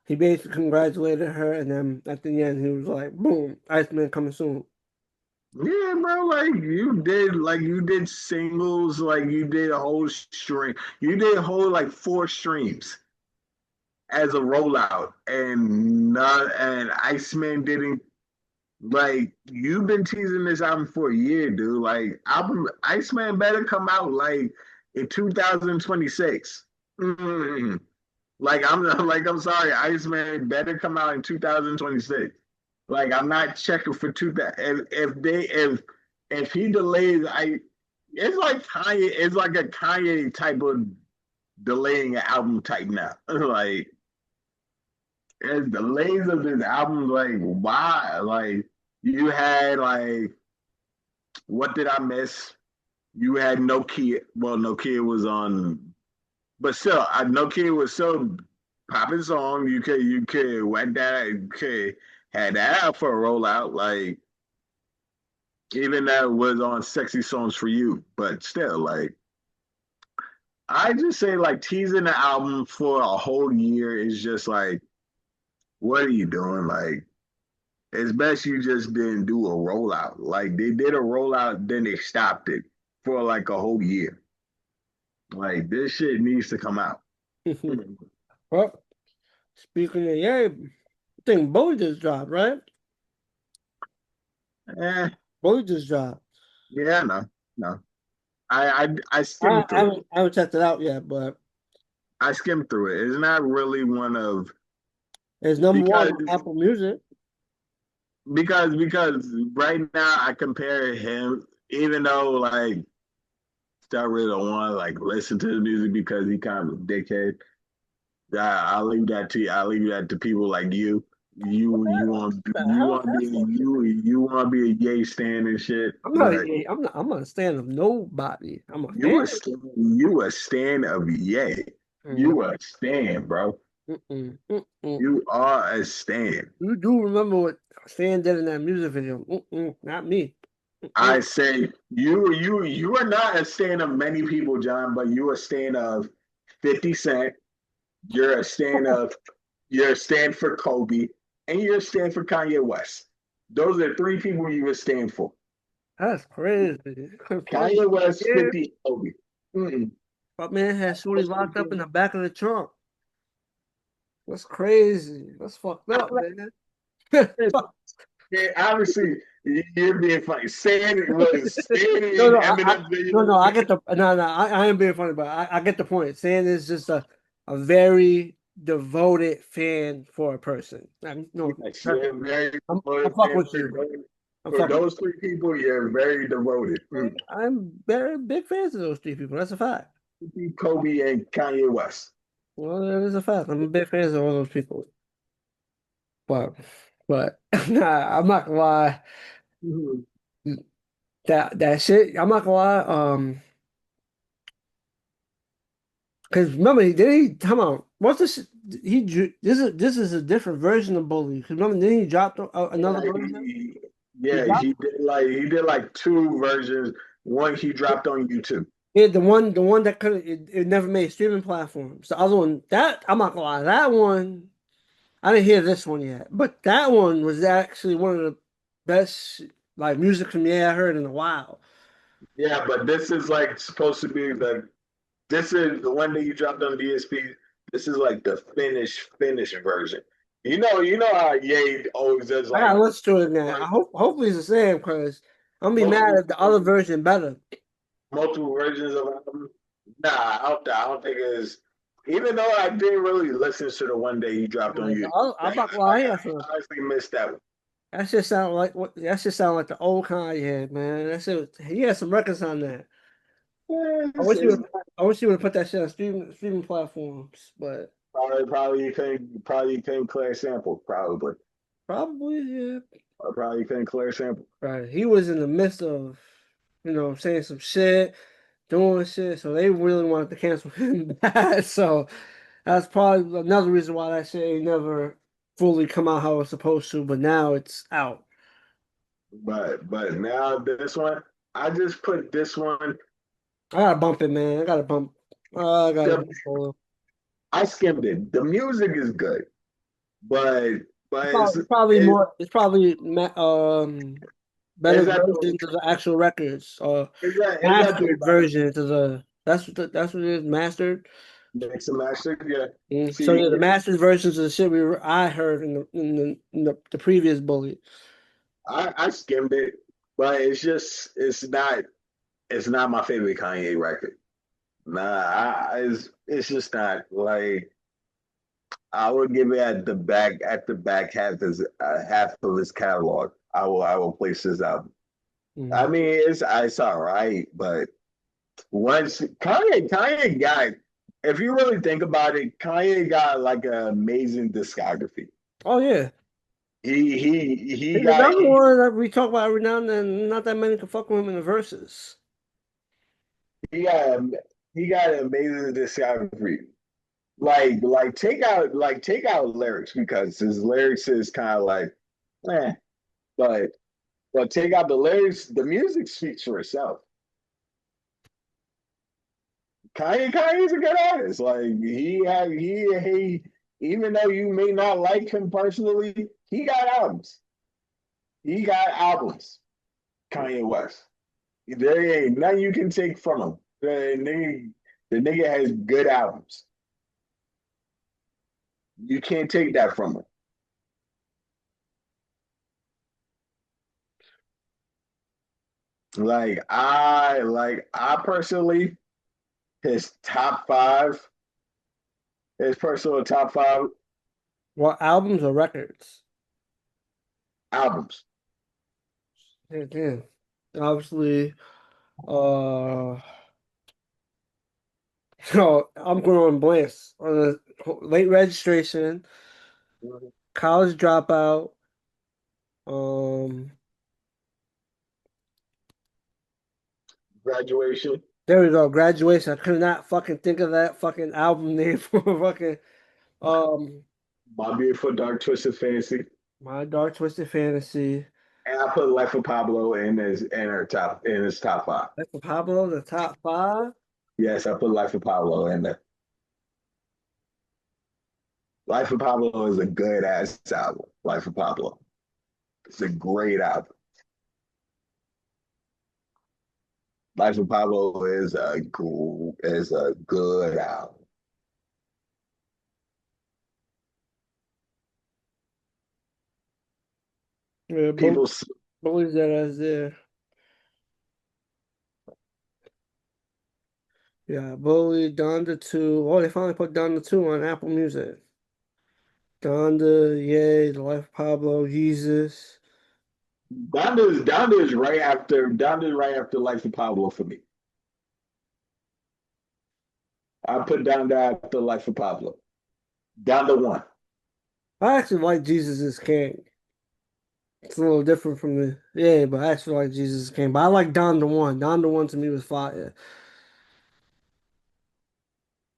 he basically congratulated her. And then at the end, he was like, boom, Iceman coming soon. Yeah, bro. Like you did singles. Like you did a whole stream. You did a whole like 4 streams as a rollout, and Iceman didn't. Like you've been teasing this album for a year, dude. Like album Iceman better come out like in 2026. Mm-hmm. I'm sorry, Iceman better come out in 2026. Like I'm not checking for 2000. If he delays, it's like Kanye. It's like a Kanye type of delaying an album type now. Like as delays of this album, like why? Like you had like what did I miss? You had No Kid. Well, No Kid was on, but still, No Kid was still popping song. You could went that could had that out for a rollout. Like even that was on Sexy Songs for You, but still, like I just say like teasing the album for a whole year is just like, what are you doing? Like it's best you just didn't do a rollout. Like they did a rollout, then they stopped it for like a whole year. Like this shit needs to come out. Well, speaking of, yeah, I think Bowie just dropped, right? Eh, Bowie just dropped. yeah, no. I skimmed through it. I haven't checked it out yet, but I skimmed through it. It's not really one of it's number one because on Apple Music. because right now I compare him, even though like I really don't want to like listen to the music because he kind of a dickhead. I'll leave that to you. I'll leave that to people like you. You want to be a gay stan and shit. But I'm not a fan of nobody. I'm a you a stan of yay. You a stan, bro. You are a stan. You do remember what Stan did in that music video? Not me. I say you are not a stan of many people, John, but you are a stan of 50 Cent. You're a stand for Kobe, and you're a stand for Kanye West. Those are 3 people you would stand for. That's crazy. Kanye West, 50, Kobe. Mm-mm. My man had Shorty locked up in the back of the trunk. That's crazy. That's fucked up, man. Yeah, obviously, you're being funny. Saying it was saying No, I get the I am being funny, but I get the point. Saying is just a very devoted fan for a person. I fuck with you. I'm For fucking. those three people, you're very devoted. I'm very big fans of those three people. That's a fact. Kobe and Kanye West. Well, that is a fact. I'm a big fan of all those people. But, but nah, I'm not gonna lie. Mhm. That shit. I'm not gonna lie. Because remember, did he come on? What's this? This is a different version of Bully. Because remember, then he dropped another Yeah, version. He yeah, dropped he did like two versions. One he dropped on YouTube. yeah, the one that could it never made streaming platforms. The other one that I'm not gonna lie, that one I didn't hear this one yet, but that one was actually one of the best like music from I heard in a while. Yeah, but this is like supposed to be the this is the one that you dropped on DSP. This is like the finished version. You know how Ye always does I gotta like listen to it now. I hopefully it's the same because I'm gonna be mad multiple if the other version better. multiple versions of album. Nah, I don't think it's. Even though I didn't really listen to the one day he dropped on Like the you, other, I'm not gonna lie, I honestly missed that one. that shit sound like what that shit sound like the old Kanye, man. That shit he had some records on that. Yeah, I wish he would I wish he would have put that shit on streaming platforms, but probably you couldn't clear sample, probably. probably yeah. Or probably you couldn't clear sample. Right. He was in the midst of, saying some shit, doing shit, so they really wanted to cancel him bad. So that's probably another reason why that shit ain't never fully come out how it's supposed to, but now it's out. But now this one, I just put this one. I gotta bump it, man. I gotta bump. I gotta The, bump it. I skimmed it. The music is good, but but it's Probably it, more. It's probably better is that versions of the actual records or is that the mastered versions of the. That's what it is. Mastered. mix and master? Yeah. So See, yeah, the mastered versions of the shit I heard in the previous bully. I skimmed it, but it's not my favorite Kanye record. Nah, it's just not like I would give it at the back half of his catalog. I will place this album. I Mhm. mean, it's all right, but once Kanye got, if you really think about it, Kanye got like an amazing discography. Oh yeah, He there's got another one that we talk about every now and then. Not that many can fuck with him in the verses. he got he got an amazing discography. Take out lyrics because his lyrics is kind of like, eh. But take out the lyrics, the music speaks for itself. Kanye's a good artist. Like he even though you may not like him personally, he got albums. He got albums. Kanye West. There ain't nothing you can take from him. The nigga has good albums. You can't take that from him. I personally his top five, his personal top five What albums or records? albums. Yeah, damn. Obviously, uh, so I'm going on blanks on the late registration, college dropout. Um, Graduation. there we go. Graduation. I could not fucking think of that fucking album name for fucking um My Beautiful Dark Twisted Fantasy. My Dark Twisted Fantasy. And I put Life of Pablo in his top five. That's for Pablo, the top five. Yes, I put Life of Pablo in there. Life of Pablo is a good ass album. Life of Pablo. It's a great album. Life of Pablo is a good album. Yeah, People Bully's that as there. Yeah, Bully, Donda 2. Oh, they finally put Donda 2 on Apple Music. Donda, Yay, The Life of Pablo, Jesus. Donda's right after Life of Pablo for me. I put Donda after Life of Pablo. Donda one. I actually like Jesus is King. It's a little different from the yeah, but I actually like Jesus is King. But I like Don the One. Don the One to me was fire.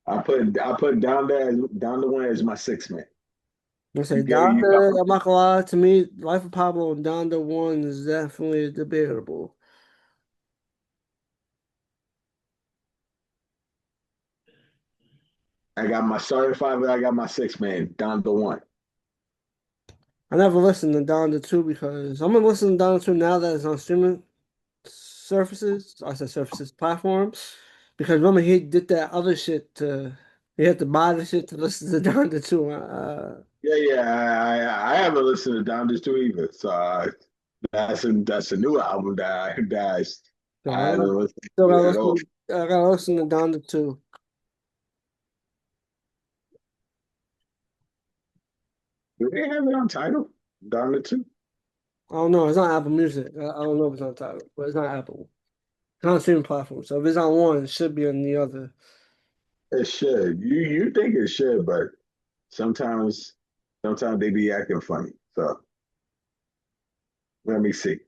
I put Donda one as my six man. I say You get you got Donda, I'm not gonna lie, to me, Life of Pablo and Donda One is definitely debatable. I got my starting five and I got my six man, Donda one. I never listened to Donda 2 because I'm gonna listen to Donda 2 now that it's on streaming surfaces. I said surfaces platforms. Because remember he did that other shit to he had to buy the shit to listen to Donda 2. I haven't listened to Donda two either. So that's a new album So I haven't listened still to gotta at all. listen I gotta listen to Donda 2. Do they have it on title? Donda two? I don't know. It's on Apple Music. I don't know if it's on Tidal, but it's not Apple. It's on streaming platform. So if it's on one, it should be on the other. It should. You think it should, but sometimes sometimes they be acting funny. So let me see.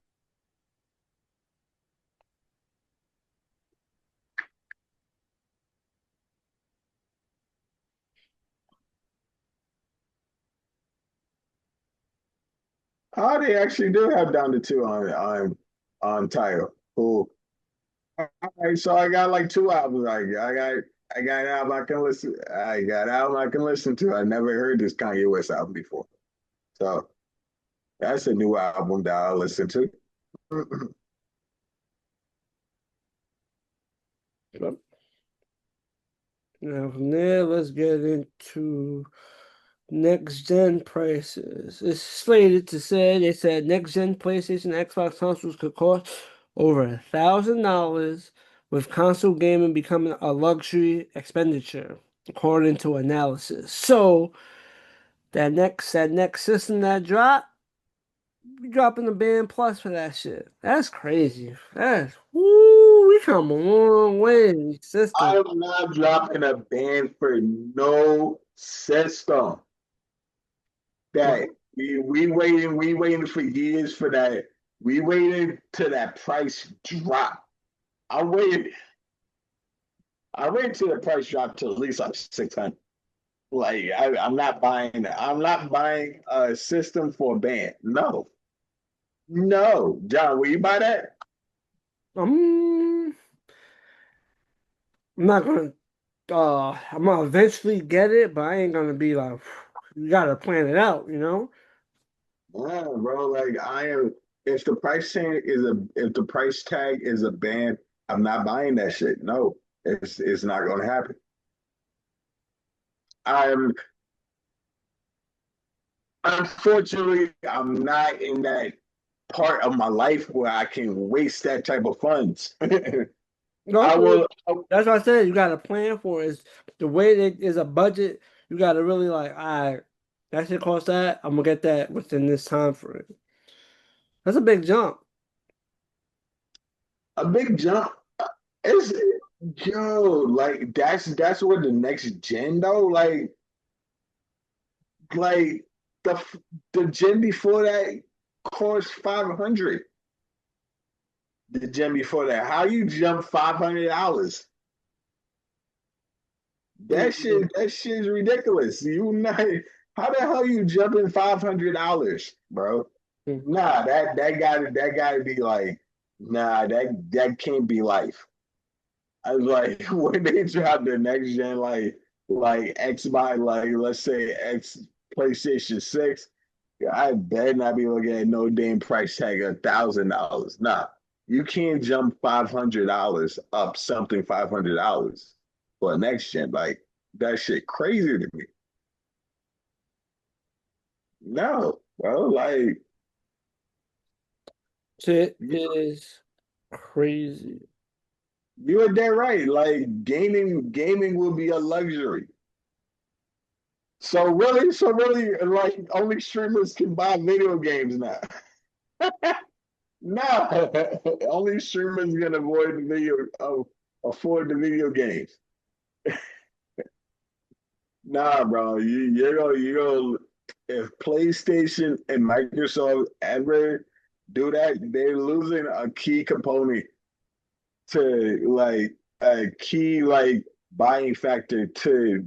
Oh, they actually do have down to two on title. Cool. All right, so I got like two albums. I got an album I can listen. I got an album I can listen to. I never heard this Kanye West album before, so that's a new album that I'll listen to. Yep. Now from there, let's get into next gen prices. It's slated to say they said next gen PlayStation and Xbox consoles could cost over $1,000, with console gaming becoming a luxury expenditure, according to analysis. So that next system that dropped, you dropping the band plus for that shit. That's crazy. That's woo, we come a long way in these I systems. am not dropping a band for no system. That we waiting for years for that. We waited till that price drop. I waited. I waited till the price dropped to at least like 600. Like I'm not buying. I'm not buying a system for a band. No, no, John, will you buy that? I'm I'm not gonna I'm gonna eventually get it, but I ain't gonna be like you gotta plan it out, you know? Yeah, bro. Like I am. If the price tag is a band, I'm not buying that shit. No, it's not gonna happen. I'm Unfortunately, I'm not in that part of my life where I can waste that type of funds. I Also, will. that's what I said, you gotta plan for it. Is the way that is a budget, you gotta really like, all right, that should cost that, I'm gonna get that within this time frame. That's a big jump. A big jump. Is yo like that's what the next gen though. Like the the gen before that cost 500. The gen before that, how you jump $500? That shit's ridiculous. You not how the hell you jumping $500, bro? Mhm. Nah, that gotta be like, nah, that can't be life. I was like, when they drop the next gen, like Xbox, like let's say X PlayStation 6, I better not be looking at no damn price tag of $1,000. Nah, you can't jump $500 up something $500 for a next gen. Like that shit crazy to me. No, bro, like Shit you, is crazy. you are dead right. Like gaming will be a luxury. So really, like only streamers can buy video games now. Nah, only streamers can avoid the video, afford the video games. Nah, bro, you go. If PlayStation and Microsoft ever do that, they're losing a key component to like a key like buying factor to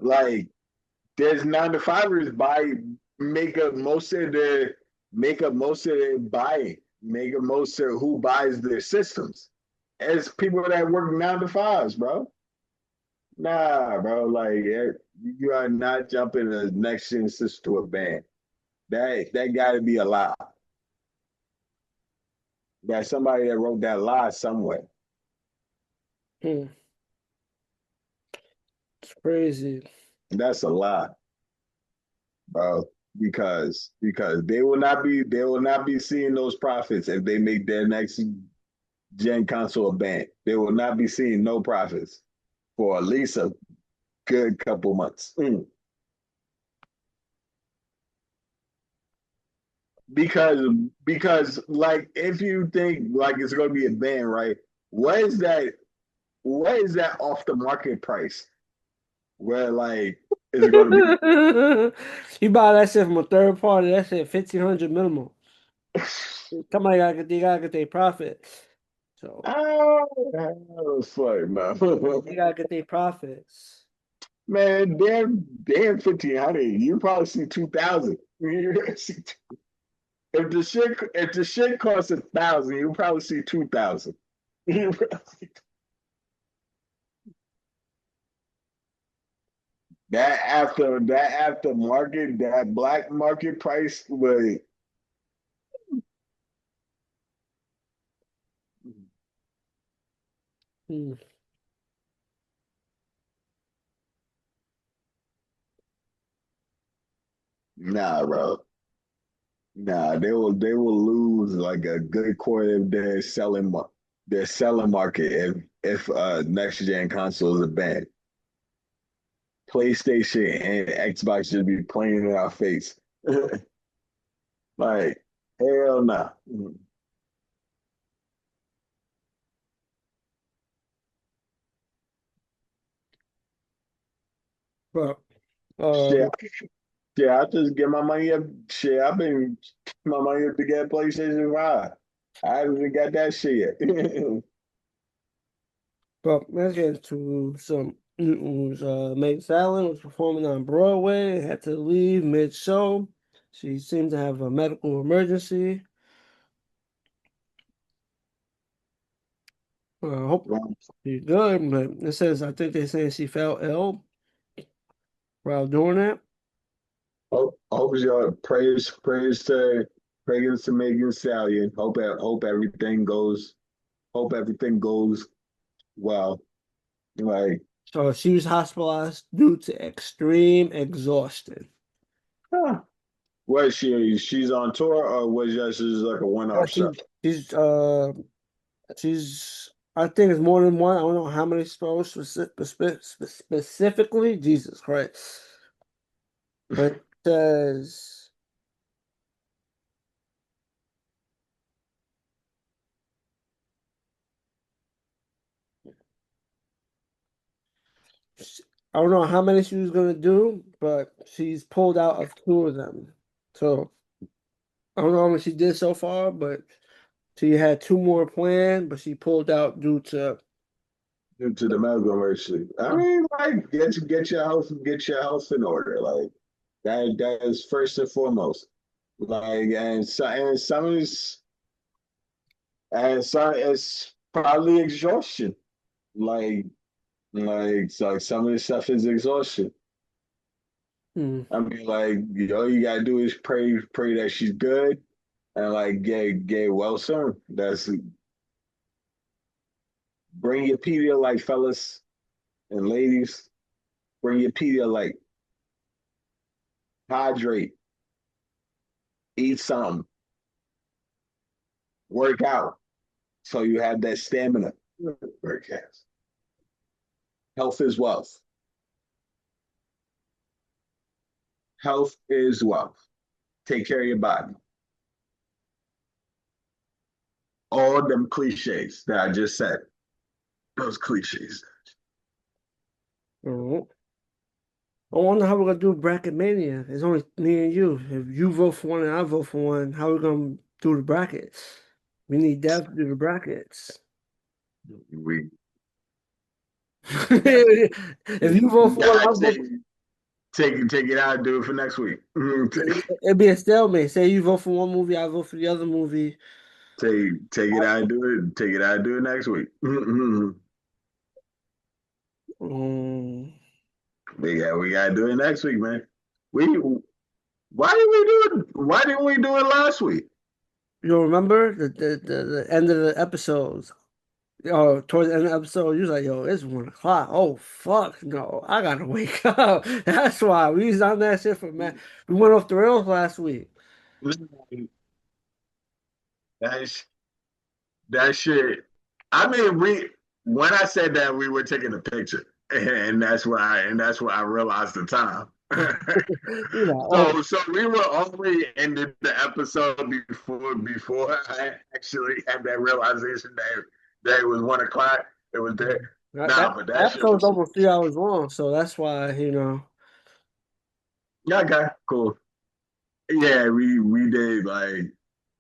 like there's 9 to 5ers buy make up most of their buying, make up most of who buys their systems. It's people that work 9 to 5s, bro. Nah, bro, like you are not jumping the next gen system to a band. That gotta be a lie. There's somebody that wrote that lie somewhere. Hmm. It's crazy. That's a lie, bro. Because they will not be seeing those profits if they make their next gen console a band. They will not be seeing no profits for at least a good couple months. Because because like if you think like it's gonna be a band, right? What is that? What is that off the market price? Where like is it gonna be? You buy that shit from a third party, that shit 1,500 minimum. Somebody gotta get their profit. So Oh, that was funny, man. they gotta get their profits. Man, damn 1,500. You probably see 2,000. If the shit costs 1,000, you probably see 2,000. That after market, that black market price, but Hmm. nah, bro. Nah, they will lose like a good quarter of their selling market if next gen console is a ban. PlayStation and Xbox just be playing in our face. Like, hell no. Nah. But Shit, shit, I just get my money up. Shit, I've been my money up to get a PlayStation 5. I haven't even got that shit yet. but let's get into some news. Meg Salin was performing on Broadway, had to leave mid-show. She seemed to have a medical emergency. I hope she's good, but it says I think they're saying she fell ill while doing that. Hope y'all prayers to Megan Stallion. Hope everything goes well. Like, So she was hospitalized due to extreme exhaustion. huh. What she's on tour or was just like a one-off show? She's she's I think it's more than one. I don't know how many shows specifically. Jesus Christ. But it says I don't know how many she was gonna do, but she's pulled out of 2 of them. So I don't know how much she did so far, but she had 2 more planned, but she pulled out due to Due to the medical emergency. I mean, like get your house in order. Like that is first and foremost. Like and some is probably exhaustion. Like so some of this stuff is exhaustion. Hmm. I mean, like all you gotta do is pray that she's good and like get well soon. That's bring your Pedialyte, fellas and ladies. Bring your Pedialyte. Hydrate. Eat something. Work out so you have that stamina. Work out. Health is wealth. Health is wealth. Take care of your body. all them cliches that I just said. Those cliches. Mhm. I wonder how we're gonna do Bracket Mania. It's only me and you. If you vote for one and I vote for one, how we gonna do the brackets? We need Dev to do the brackets. We that If you vote for one, God I'll vote. take it out and do it for next week. It'd be a stalemate. Say you vote for one movie, I vote for the other movie. Take it out and do it. Take it out and do it next week. Um, We gotta do it next week, man. We why didn't we do it last week? you remember the end of the episodes? Towards the end of the episode, you was like, "Yo, it's 1 o'clock. Oh fuck, no, I gotta wake up." That's why we was on that shit for man. We went off the rails last week. That's that shit. I mean, we when I said that we were taking a picture, and that's why I realized the time. You know, oh, So we were already ended the episode before I actually had that realization that it was 1 o'clock. It was there. Nah, but that that shit episode's was almost 3 hours long, so that's why yeah, okay, cool. Yeah, we did like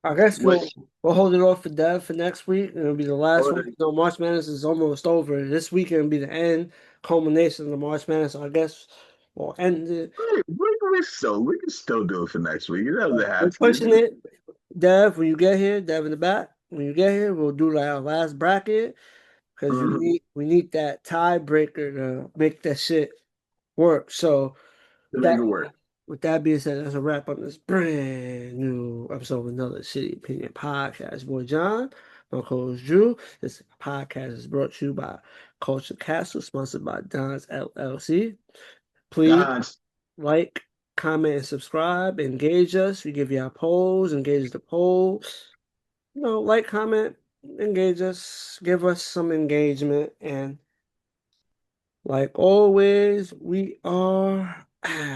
I guess what we'll hold it off for Dev for next week. It'll be the last one. we March Madness is almost over. This weekend will be the end culmination of the March Madness. So I guess we'll end it. we can still do it for next week. It doesn't We're have to pushing be. it. Dev, when you get here, Dev in the back. When you get here, we'll do like our last bracket because we need that tiebreaker to make that shit work. So To make that it work. with that being said, that's a wrap on this brand new episode of another City Opinion Podcast. Boy John, my co-host Drew. This podcast is brought to you by Culture Castle, sponsored by Don's LLC. Please Guys, like, comment, and subscribe. Engage us. We give you our polls. Engage the poll. Like, comment, engage us. Give us some engagement. And like always, we are out.